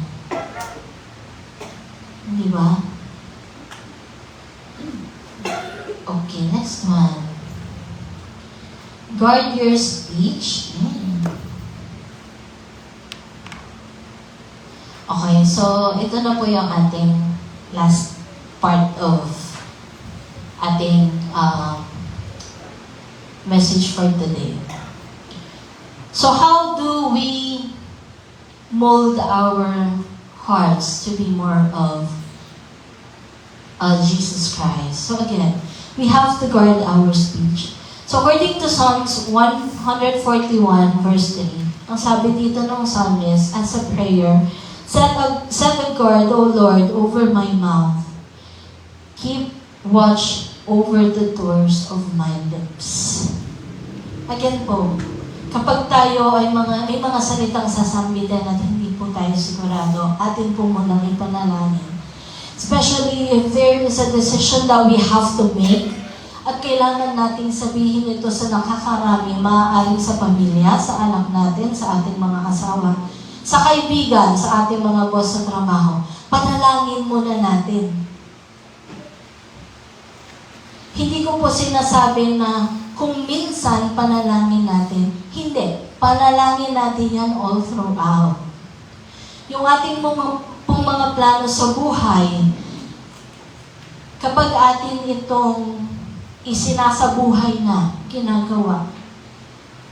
Di ba? Okay, next one. Guard your speech. Okay, so ito na po yung ating last part of ating message for today. So how do we mold our hearts to be more of Jesus Christ? So again, we have to guard our speech. So according to Psalms 141 verse 3, ang sabi dito ng psalmist as a prayer, set a guard, O Lord, over my mouth. Keep watch over the doors of my lips. Again po, kapag tayo ay may mga salitang sasambitin at hindi po tayo sigurado, atin po munang ipanalangin. Especially if there is a decision that we have to make at kailangan nating sabihin ito sa nakakarami, maaaring sa pamilya, sa anak natin, sa ating mga asawa, sa kaibigan, sa ating mga boss sa trabaho. Panalangin muna natin. Hindi ko po sinasabi na kung minsan panalangin natin. Hindi. Panalangin natin yan all throughout. Yung ating mga plano sa buhay, kapag atin itong isinasabuhay na, ginagawa.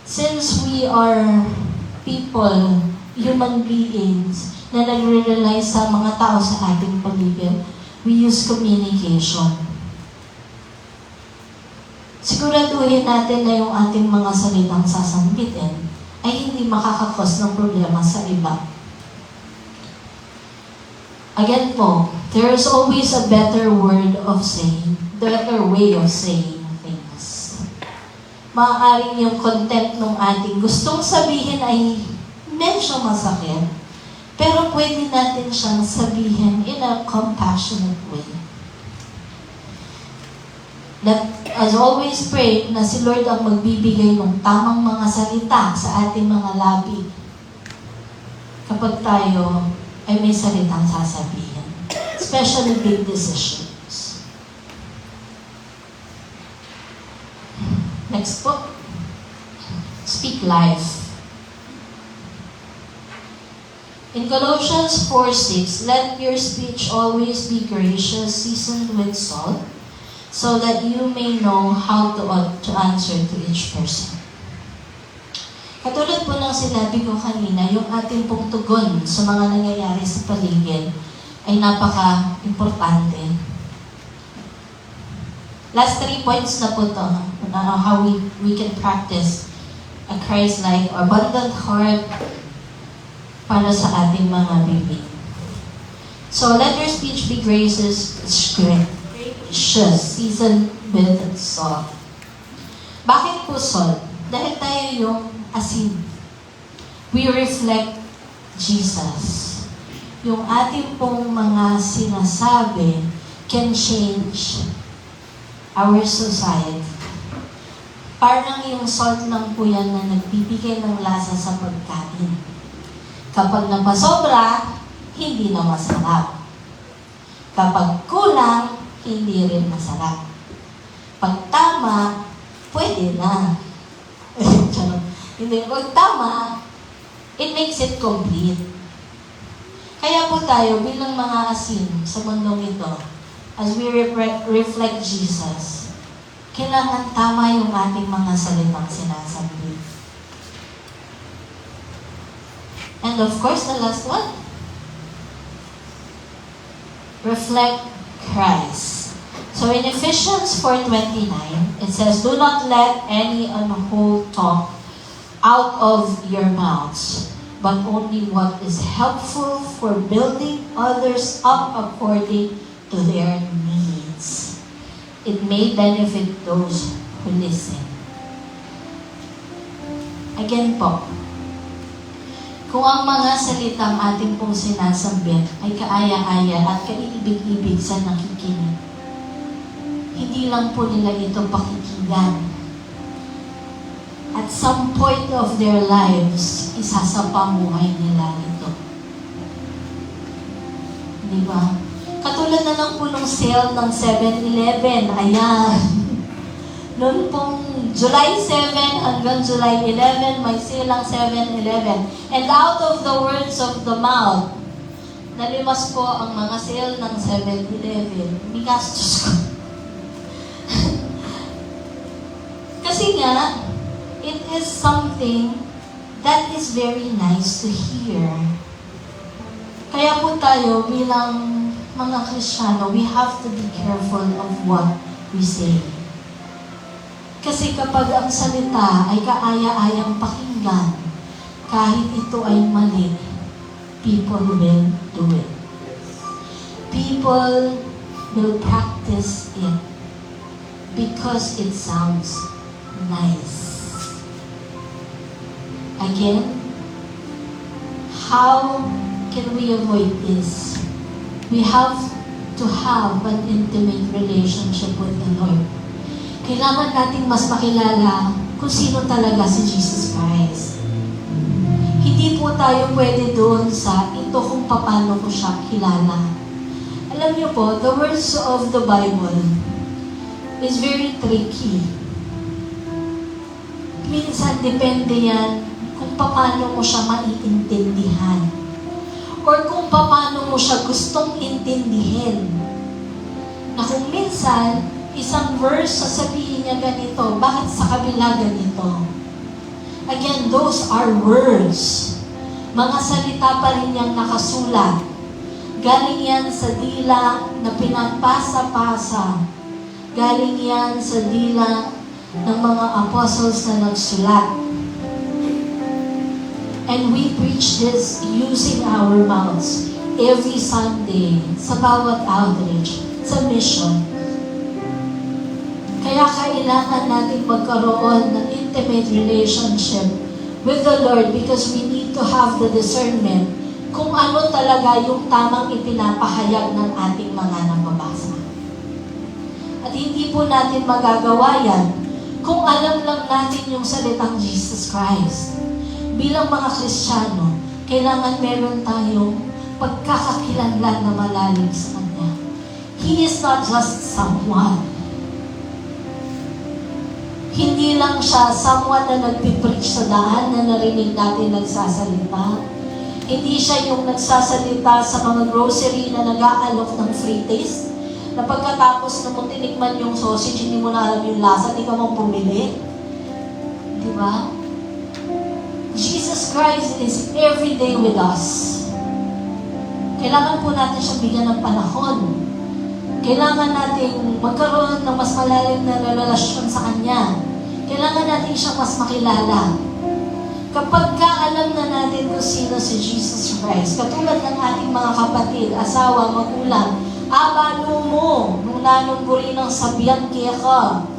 Since we are people, human beings, na nagre-rely sa mga tao sa ating paligid, we use communication. Siguraduhin natin na yung ating mga salitang sasambitin ay hindi makakakos ng problema sa iba. Again po, there is always a better better way of saying things. Maaaring yung content ng ating gustong sabihin ay medyo masakit, pero pwede natin siyang sabihin in a compassionate way. As always, pray na si Lord ang magbibigay ng tamang mga salita sa ating mga labi kapag tayo ay may salitang sasabihin. Especially big decisions. Next po. Speak life. In Colossians 4:6, let your speech always be gracious, seasoned with salt, so that you may know how to answer to each person. Katulad po ng sinabi ko kanina, yung ating pong tugon sa mga nangyayari sa paligid ay napaka-importante. Last 3 points na po to, how we can practice a Christ-like or abundant heart para sa ating mga bibig. So, let your speech be gracious, seasoned with salt. Bakit po salt? Dahil tayo yung asin. We reflect Jesus. Yung ating pong mga sinasabi can change our society. Parang yung salt lang po yan na nagbibigay ng lasa sa pagkain. Kapag napasobra, hindi na masarap. Kapag kulang, hindi rin masarap. Pag tama, pwede na. Hindi, pag tama, it makes it complete. Kaya po tayo bilang mga asin sa mundong ito, as we reflect Jesus, kailangan tama yung ating mga salitang sinasabi. And of course, the last one, reflect Christ. So in Ephesians 4:29, it says, do not let any unwholesome talk out of your mouths, but only what is helpful for building others up according to their needs. It may benefit those who listen. Again po, kung ang mga salitang ating pong sinasambit ay kaaya-aya at kaibig-ibig sa nakikinig, hindi lang po nila ito pakikinggan. At some point of their lives, isasapamuhay nila ito. Di ba? Katulad na lang po nung sale ng 7-Eleven. Ayan. Noon pong July 7 hanggang July 11, may sale ang 7-Eleven. And out of the words of the mouth, nalimas po ang mga sale ng 7-Eleven. May gastos ko. Kasi nga, it is something that is very nice to hear. Kaya po tayo bilang mga Kristiyano, we have to be careful of what we say. Kasi kapag ang salita ay kaaya-ayang pakinggan, kahit ito ay mali, people will do it. People will practice it because it sounds nice. Again, how can we avoid this? We have to have an intimate relationship with the Lord. Kailangan nating mas makilala kung sino talaga si Jesus Christ. Hindi po tayo pwede doon sa ito kung paano ko siya kilala. Alam niyo po, the words of the Bible is very tricky. Minsan, depende yan kung paano mo siya maiintindihan. Or kung paano mo siya gustong intindihin. Na kung minsan, isang verse, sasabihin niya ganito, bakit sa kabila ganito? Again, those are words. Mga salita pa rin niyang nakasulat. Galing yan sa dila na pinagpasa-pasa. Galing yan sa dila ng mga apostles na nagsulat. And we preach this using our mouths every Sunday sa bawat outreach, sa mission. Kaya kailangan natin magkaroon ng intimate relationship with the Lord because we need to have the discernment kung ano talaga yung tamang ipinapahayag ng ating mga nababasa. At hindi po natin magagawa yan kung alam lang natin yung salitang Jesus Christ. Bilang mga Kristiyano, kailangan meron tayong pagkakakilanlan na malalim sa Kanya. He is not just someone. Hindi lang siya someone na nagpipreach sa daan na narinig natin nagsasalita. Hindi siya yung nagsasalita sa mga grocery na nag-aalok ng free taste. Na pagkatapos na mo tinikman yung sausage, hindi mo na alam yung lasa, hindi ka mong pumili. Di ba? Jesus Christ is every day with us. Kailangan po natin siyang bigyan ng panahon. Kailangan natin magkaroon ng mas malalim na relasyon sa Kanya. Kailangan natin siyang mas makilala. Kapag alam na natin kung sino si Jesus Christ, katulad ng ating mga kapatid, asawa, magulang, abalo mo, nung nanungguri ng sabihan kaya ka.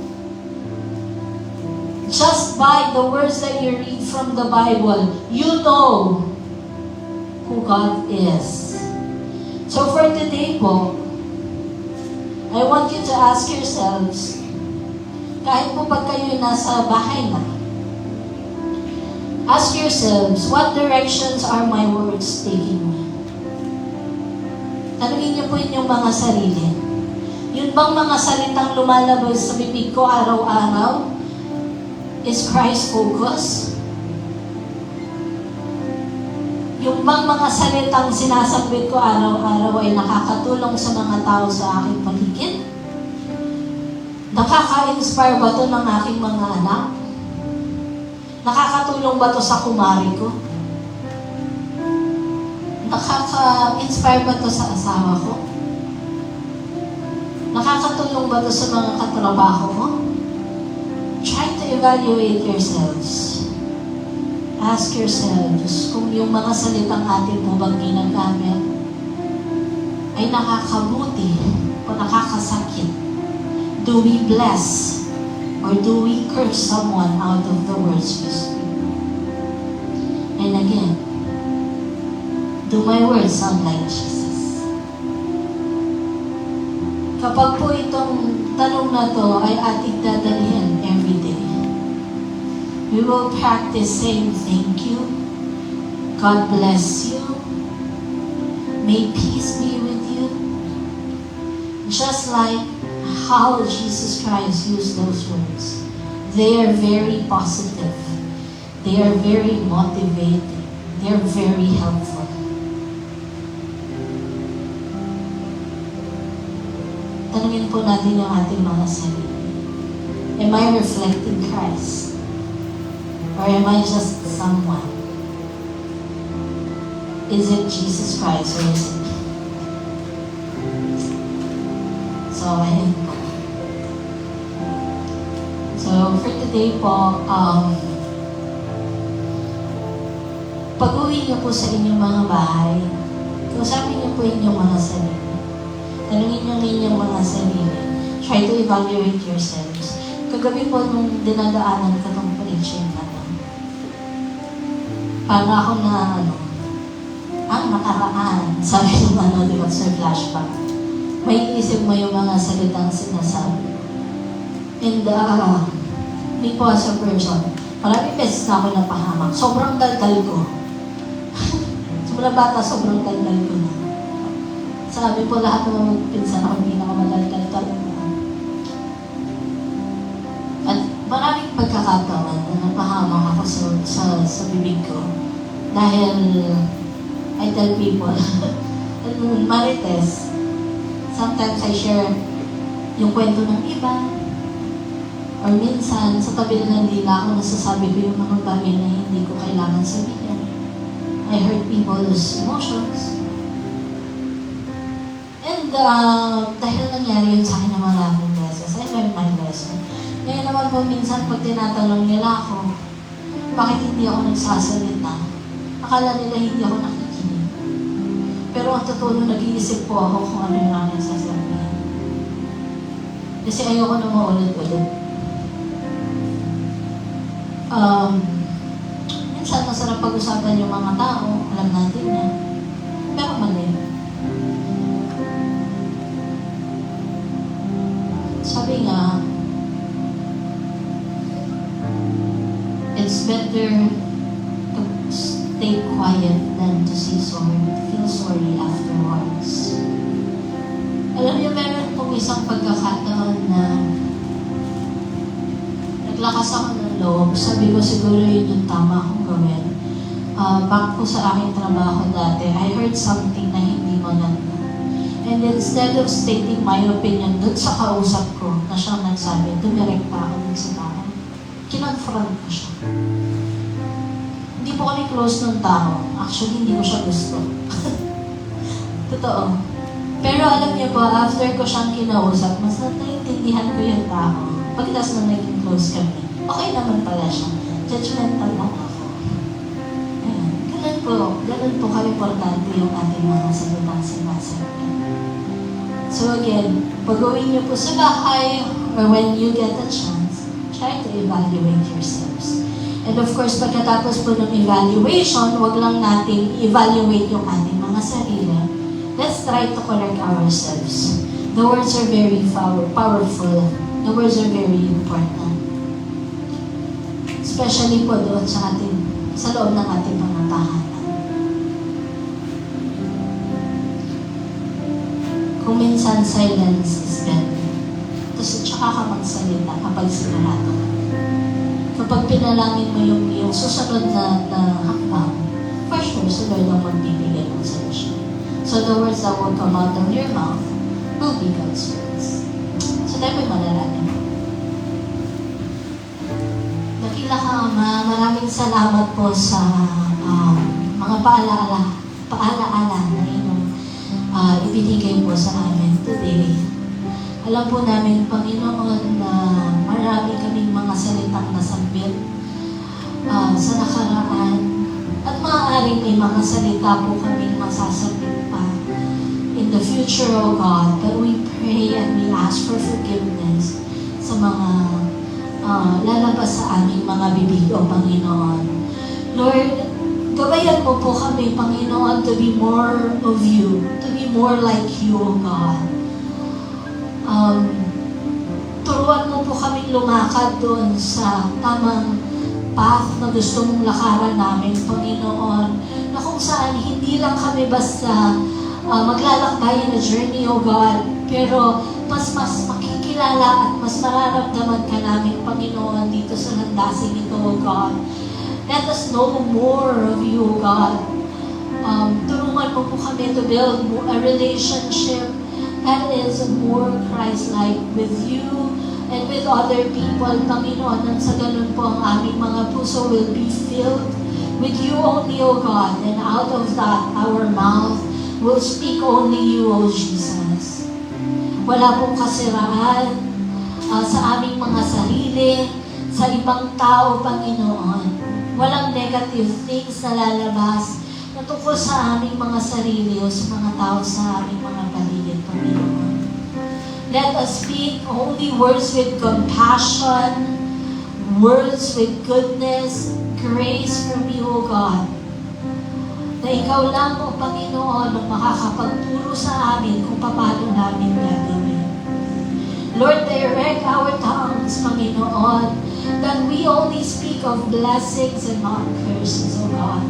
Just by the words that you read from the Bible, you know who God is. So for today po, I want you to ask yourselves, kahit po pag kayo nasa bahay na, ask yourselves, what directions are my words taking me? Tanungin niyo po inyong mga sarili. Yun bang mga salitang lumalabas sa bibig ko araw-araw is Christ focus? Yung bang mga salitang sinasambit ko araw-araw ay nakakatulong sa mga tao sa aking paligid? Nakaka-inspire ba ito ng aking mga anak? Nakakatulong ba ito sa kumari ko? Nakaka-inspire ba ito sa asawa ko? Nakakatulong ba ito sa mga katrabaho ko? Try to evaluate yourselves. Ask yourselves kung yung mga salitang atin mo bang ginagamit ay nakakabuti o nakakasakit. Do we bless or do we curse someone out of the words we speak? And again, do my words sound like Jesus? Kapag po itong tanong na to ay ating dadalhin every day, we will practice saying thank you, God bless you, may peace be with you, just like how Jesus Christ used those words. They are very positive. They are very motivating. They are very helpful. Tanungin po natin yung ating mga sarili. Am I reflecting Christ? Or am I just someone? Is it Jesus Christ or is it me? So, ayun po. So, today po, pag-uwi niyo po sa inyong mga bahay, kausapin niyo po inyong mga sarili. Tanungin niyo inyong mga sarili. Try to evaluate yourselves. Kagabi po nung dinadaanan ko itong preaching na to, para ako na nakaraan. Sabi ng di ba, sa flashback. May isip mo yung mga salitang sinasabi. And me po as a person, maraming beses na ako napahamak. Sobrang daldal ko. Simula bata, sobrang daldal ko na. Sabi po lahat ng pinsan ako, hindi na ako madaldal talaga. At maraming pagkakataon na napahamak ako sa bibig ko. Dahil I tell people, Marites, sometimes I share yung kwento ng iba, or minsan, sa tabi na ng dila ako, nasasabi ko yung mga bagay na hindi ko kailangan sabihin. I hurt people's emotions. And dahil nangyari yun sa akin na maraming beses, I learned my lesson. Ngayon naman po, minsan pag tinatanong nila ako, bakit hindi ako nagsasalita? Akala nila hindi ako nakikinig. Pero ang totoo, nag-iisip po ako kung ano yung aking sasabihin. Kasi ayoko na maulit-ulit. Minsan masarap pag-usapan yung mga tao, alam natin yan. Pero mali. Sabi nga, it's better to stay quiet than to feel sorry afterwards. Alam niyo, meron pong isang pagkakataon na naglakas ako ng loob. Sabi ko siguro yun yung tama kong gawin. Back po sa aking trabaho dati, I heard something na hindi maganda. And instead of stating my opinion dun sa kausap ko na siyang nagsabi, dumirect pa ako dun sa tao. Kinonfront ko siya. Hindi po kami close ng tao. Actually, hindi ko siya gusto. Totoo. Pero alam niyo po, after ko siyang kinausap, mas naiintindihan ko yung tao. Pagkatapos na naging close kami, okay naman pala siya. Judgmental lang ako. Ayan. Ganun po ka-importante yung ating mga salitang sinasabi. So again, pag-uwi niyo po sa bahay, or when you get a chance, try to evaluate yourselves. And of course, pagkatapos po ng evaluation, wag lang natin evaluate yung ating mga sarili. Let's try to correct ourselves. The words are very powerful. The words are very important. Especially po doon sa loob ng ating mga tahanan. Kung minsan silence is better. Tapos tsaka ka magsalita kapag sinarado ka. Kapag pinalangin mo yung susunod na hakbang, for sure, si Lord ang magbibigay ng solusyon. So the words that will come out of your mouth will be God's words. So tayo manalangin. Dakila ka, Ama, maraming salamat po sa mga paalaala na inyong ibinigay po sa amin today. Alam po namin, Panginoon, na marami kaming mga salitang nasambit sa nakaraan. At maaaring may mga salita po kaming masasabit pa in the future, O God. But we pray and we ask for forgiveness sa mga lalabas sa aming mga bibig, O Panginoon. Lord, gabayan mo po kami, Panginoon, to be more of you, to be more like you, O God. Turuan mo po kami lumakad doon sa tamang path na gusto mong lakaran namin, Panginoon, na kung saan hindi lang kami basta maglalakbay na journey, O God, pero mas makikilala at mas mararamdaman ka namin, Panginoon, dito sa landasing ito, O God. Let us know more of you, O God. Tulungan mo po kami to build a relationship that is more Christ-like with you and with other people, Panginoon, nang sa ganun po ang aming mga puso will be filled with you only, O God, and out of that, our mouth will speak only you, O Jesus. Wala pong kasiraan sa aming mga sarili, sa ibang tao, Panginoon. Walang negative things na lalabas na tungkol sa aming mga sarili o sa mga tao sa aming mga paligid, Panginoon. Let us speak only words with compassion, words with goodness, grace from you, O God. Na ikaw lang, O Panginoon, ang makakapagturo sa amin kung paano namin gagawin. Lord, direct our tongues, Panginoon, that we only speak of blessings and not curses, O God.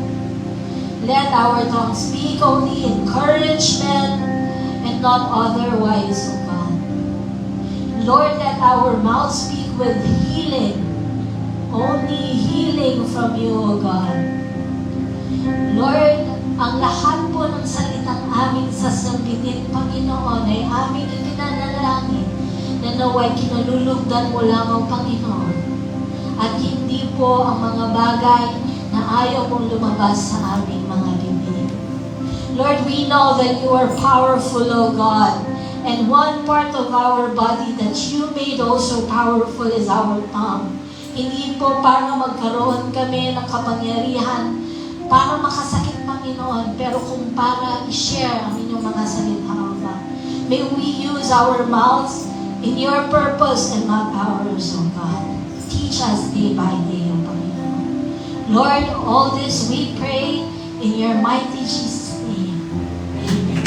Let our tongues speak only encouragement and not otherwise, O God. Lord, let our mouth speak with healing, only healing from you, O God. Lord, ang lahat po ng salitang aming sasabihin, Panginoon, ay aming itinanalangin na naway kinalulugdan mo lamang, Panginoon. At hindi po ang mga bagay na ayaw mong lumabas sa aming mga bibig. Lord, we know that you are powerful, O God. And one part of our body that you made also powerful is our tongue. Hindi po para magkaroon kami ng kapangyarihan para makasakit, Panginoon, pero kung para i-share ang inyong mga salita, O God. May we use our mouths in your purpose and not ours, O God. Teach us day by day, O Panginoon. Lord, all this we pray in your mighty Jesus' name. Amen.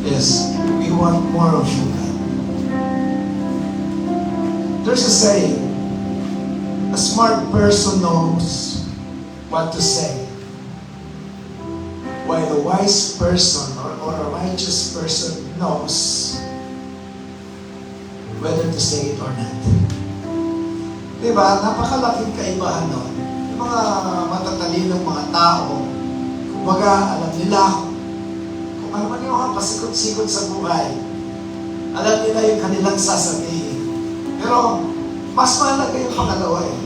Yes, we want more of you, God. There's a saying, a smart person knows what to say, while a wise person or a righteous person knows whether to say it or not. Diba? Napakalaking kaibahan nun. Yung mga matatalinong mga tao, kumbaga, alam nila kung ano man yung mga pasikot-sikot sa buhay. Alam nila yung kanilang sasabihin. Pero, mas mahalaga yung pangalawa eh.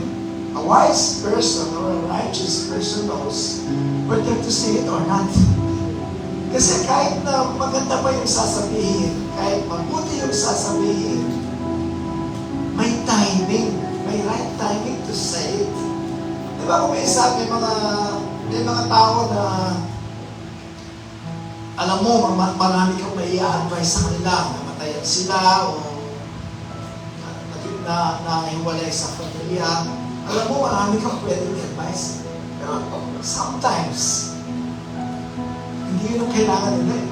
A wise person or a righteous person knows whether to say it or not. Kasi kahit na maganda pa yung sasabihin, kahit mabuti yung sasabihin, may timing, may right timing to say it. Di ba kung may isa, may mga tao na alam mo, marami kang may i-advise sa kanila, namatayan sila o nahiwalay sa pamilya. Alam mo, marami kang pwedeng advice. Pero sometimes, Hindi yun ang kailangan nila eh.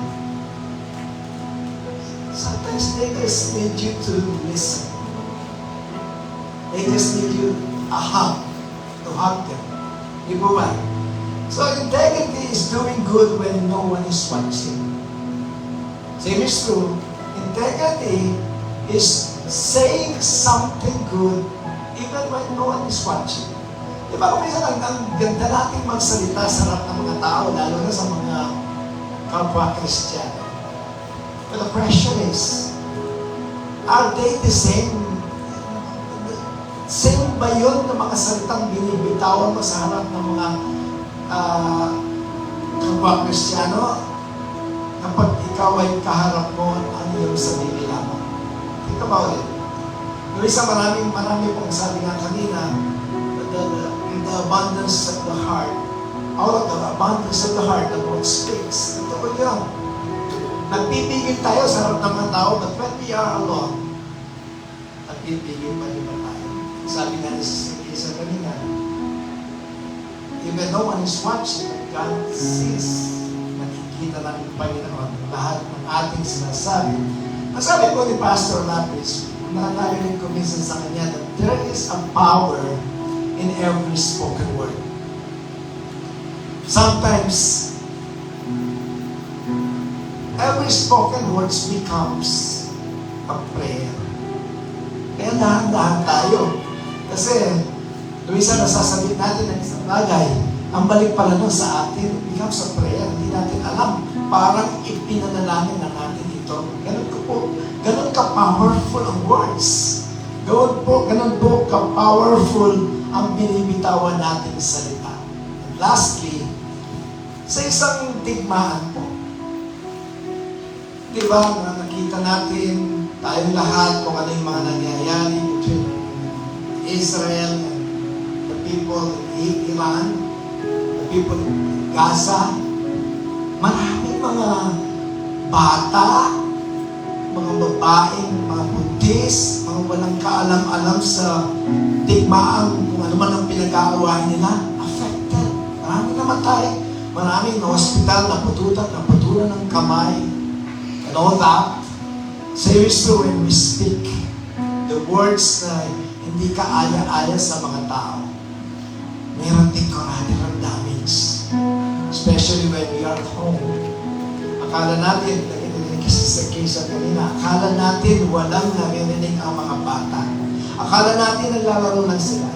Sometimes they just need you to listen. They just need you a hug, to hug them. Di ba ba? So integrity is doing good when no one is watching. Same is true. Integrity is saying something good even when no one is watching. Di ba kung minsan ang ganda nating magsalita sa harap ng mga tao, lalo na sa mga kapwa Kristiyano. But the question is, are they the same? Same ba yun ng mga salitang binibitawan mo sa harap ng mga kapwa Kristiyano? Kapag ikaw ay kaharap mo, ano yung sarili lamang? Think about it. Yung isa marami pong sabi nga kanina, the abundance of the heart, out of the abundance of the heart, the mouth speaks. Totoo yun. Nagpipigil tayo sa harap ng mga tao, but when we are alone, nagpipigil pa rin ba tayo? Sabi nga ni Sister kanina, even no one is watching, God sees. Nakikita lang ng Panginoon lahat ng ating sinasabi. Ang sabi ko ni Pastor Lapis, nakatarinig ko minsan sa kanya that there is a power in every spoken word. Sometimes, every spoken words becomes a prayer. Kaya dahan-dahan tayo. Kasi, Luisa, nasasabihin natin ng isang bagay, ang balik pala nun sa atin, it becomes a prayer. Hindi natin alam. Parang ipinanalangin na natin ito. Ganun ka-powerful ang words. Ganun po ka-powerful ang binibitawan natin salita. And lastly, sa isang digmaan po, diba, nakita natin tayong lahat kung ano yung mga nangyayari between Israel and the people in Iran, the people in Gaza. Maraming mga bata, mga babaeng, mga buntis, mga walang kaalam-alam sa digmaan kung ano man ang pinag-aawain nila, affected. Maraming namatay. Maraming na hospital, naputulan ng kamay, and all that. Seriously, when we speak the words na hindi ka aya-aya sa mga tao, mayroon din collateral damage. Especially when we are at home. Akala natin, nakikinig kasi sa case kanina, akala natin walang narinig ang mga bata. Akala natin naglalaro lang sila.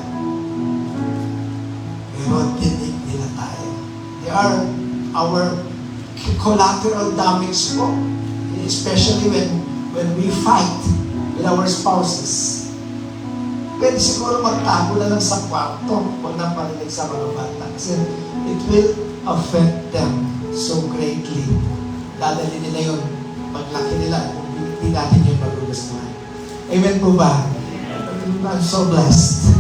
Pero dinig nila tayo. They are our collateral damage po. Especially when we fight with our spouses. Pwede siguro magtago na lang sa kwarto huwag na parinig sa mga bata. Kasi it will affect them so greatly. Dadali nila yun. Paglaki nila, hindi natin yung magugustuhan. Amen po ba? I'm so blessed.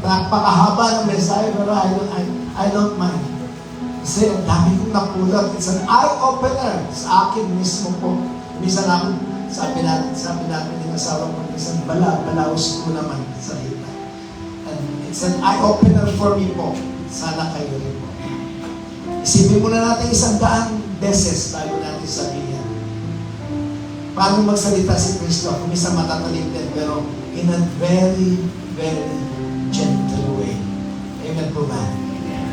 Napakahaba ng mensahe, pero I don't mind. Kasi ang dami kong napulot. It's an eye-opener sa akin mismo po. Minsan ako, sabi natin yung asawa ko, minsan balaos ko naman sa ita. And it's an eye-opener for me po. Sana kayo rin po. Isipin muna natin 100 beses bago natin sabihin. Paano magsalita si Kristo? Kung minsan matatalim din, pero in a very, very gentle way. Amen po ba?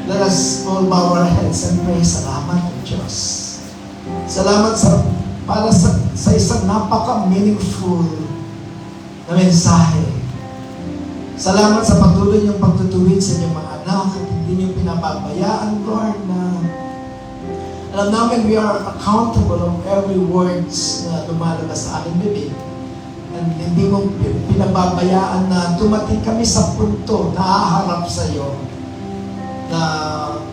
Let us all bow our heads and pray. Salamat po, Diyos. Salamat para sa isang napaka-meaningful na mensahe. Salamat sa patuloy niyong pagtutuwid sa inyong mga anak at hindi niyong pinapabayaan, Lord, na alam namin we are accountable of every words na lumalabas sa aking bibig. And hindi mo pinababayaan na dumating kami sa punto na haharap sa iyo na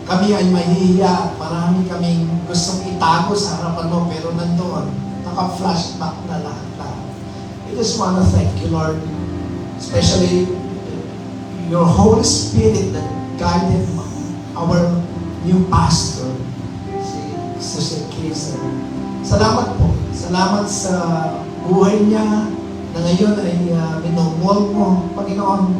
kami ay mahihiya. Marami kaming gustong itago sa harapan mo, pero nandoon, naka-flashback na lahat. I just want to thank you, Lord, especially your Holy Spirit that guided our new pastor, si Sister Kisa. Salamat po. Salamat sa buhay niya na ngayon ay minumol mo, Panginoon.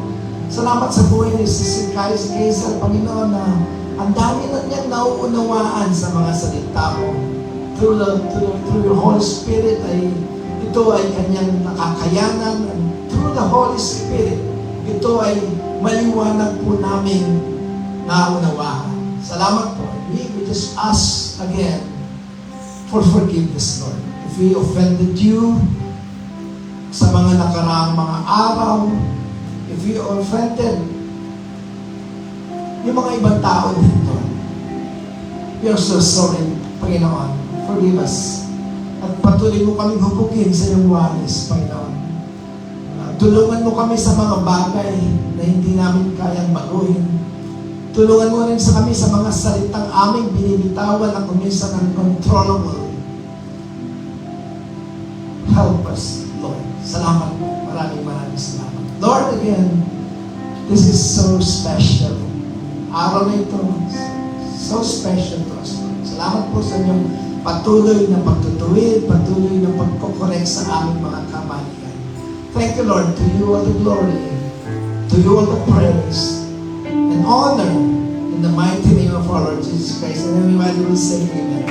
Salamat sa buhay ni Sister Kisa, Panginoon, na Ang dami na niyang nauunawaan sa mga salita mo. Through your Holy Spirit ito ay kanyang nakakayanan. And through the Holy Spirit, ito ay maliwanag po namin naunawaan. Salamat po. We just ask again for forgiveness, Lord. If we offended you sa mga nakaraang mga araw, if we offended yung mga ibang tao dito, we are so sorry, Panginoon. Forgive us. At patuloy mo kaming hubugin sa iyong walis, Panginoon. Tulungan mo kami sa mga bagay na hindi namin kayang baguhin. Tulungan mo rin sa kami sa mga salitang aming binibitawan na kuminsan uncontrollable. Help us, Lord. Salamat po. Maraming salamat. Lord, again, this is so special. Araw na ito, so special to us, Lord. Salamat po sa inyong patuloy na pagtutuwid, patuloy na pagkokorek sa aming mga kamalian. Thank you, Lord. To you all the glory. To you all the praise and honor in the mighty name of our Lord Jesus Christ. And everybody will say amen.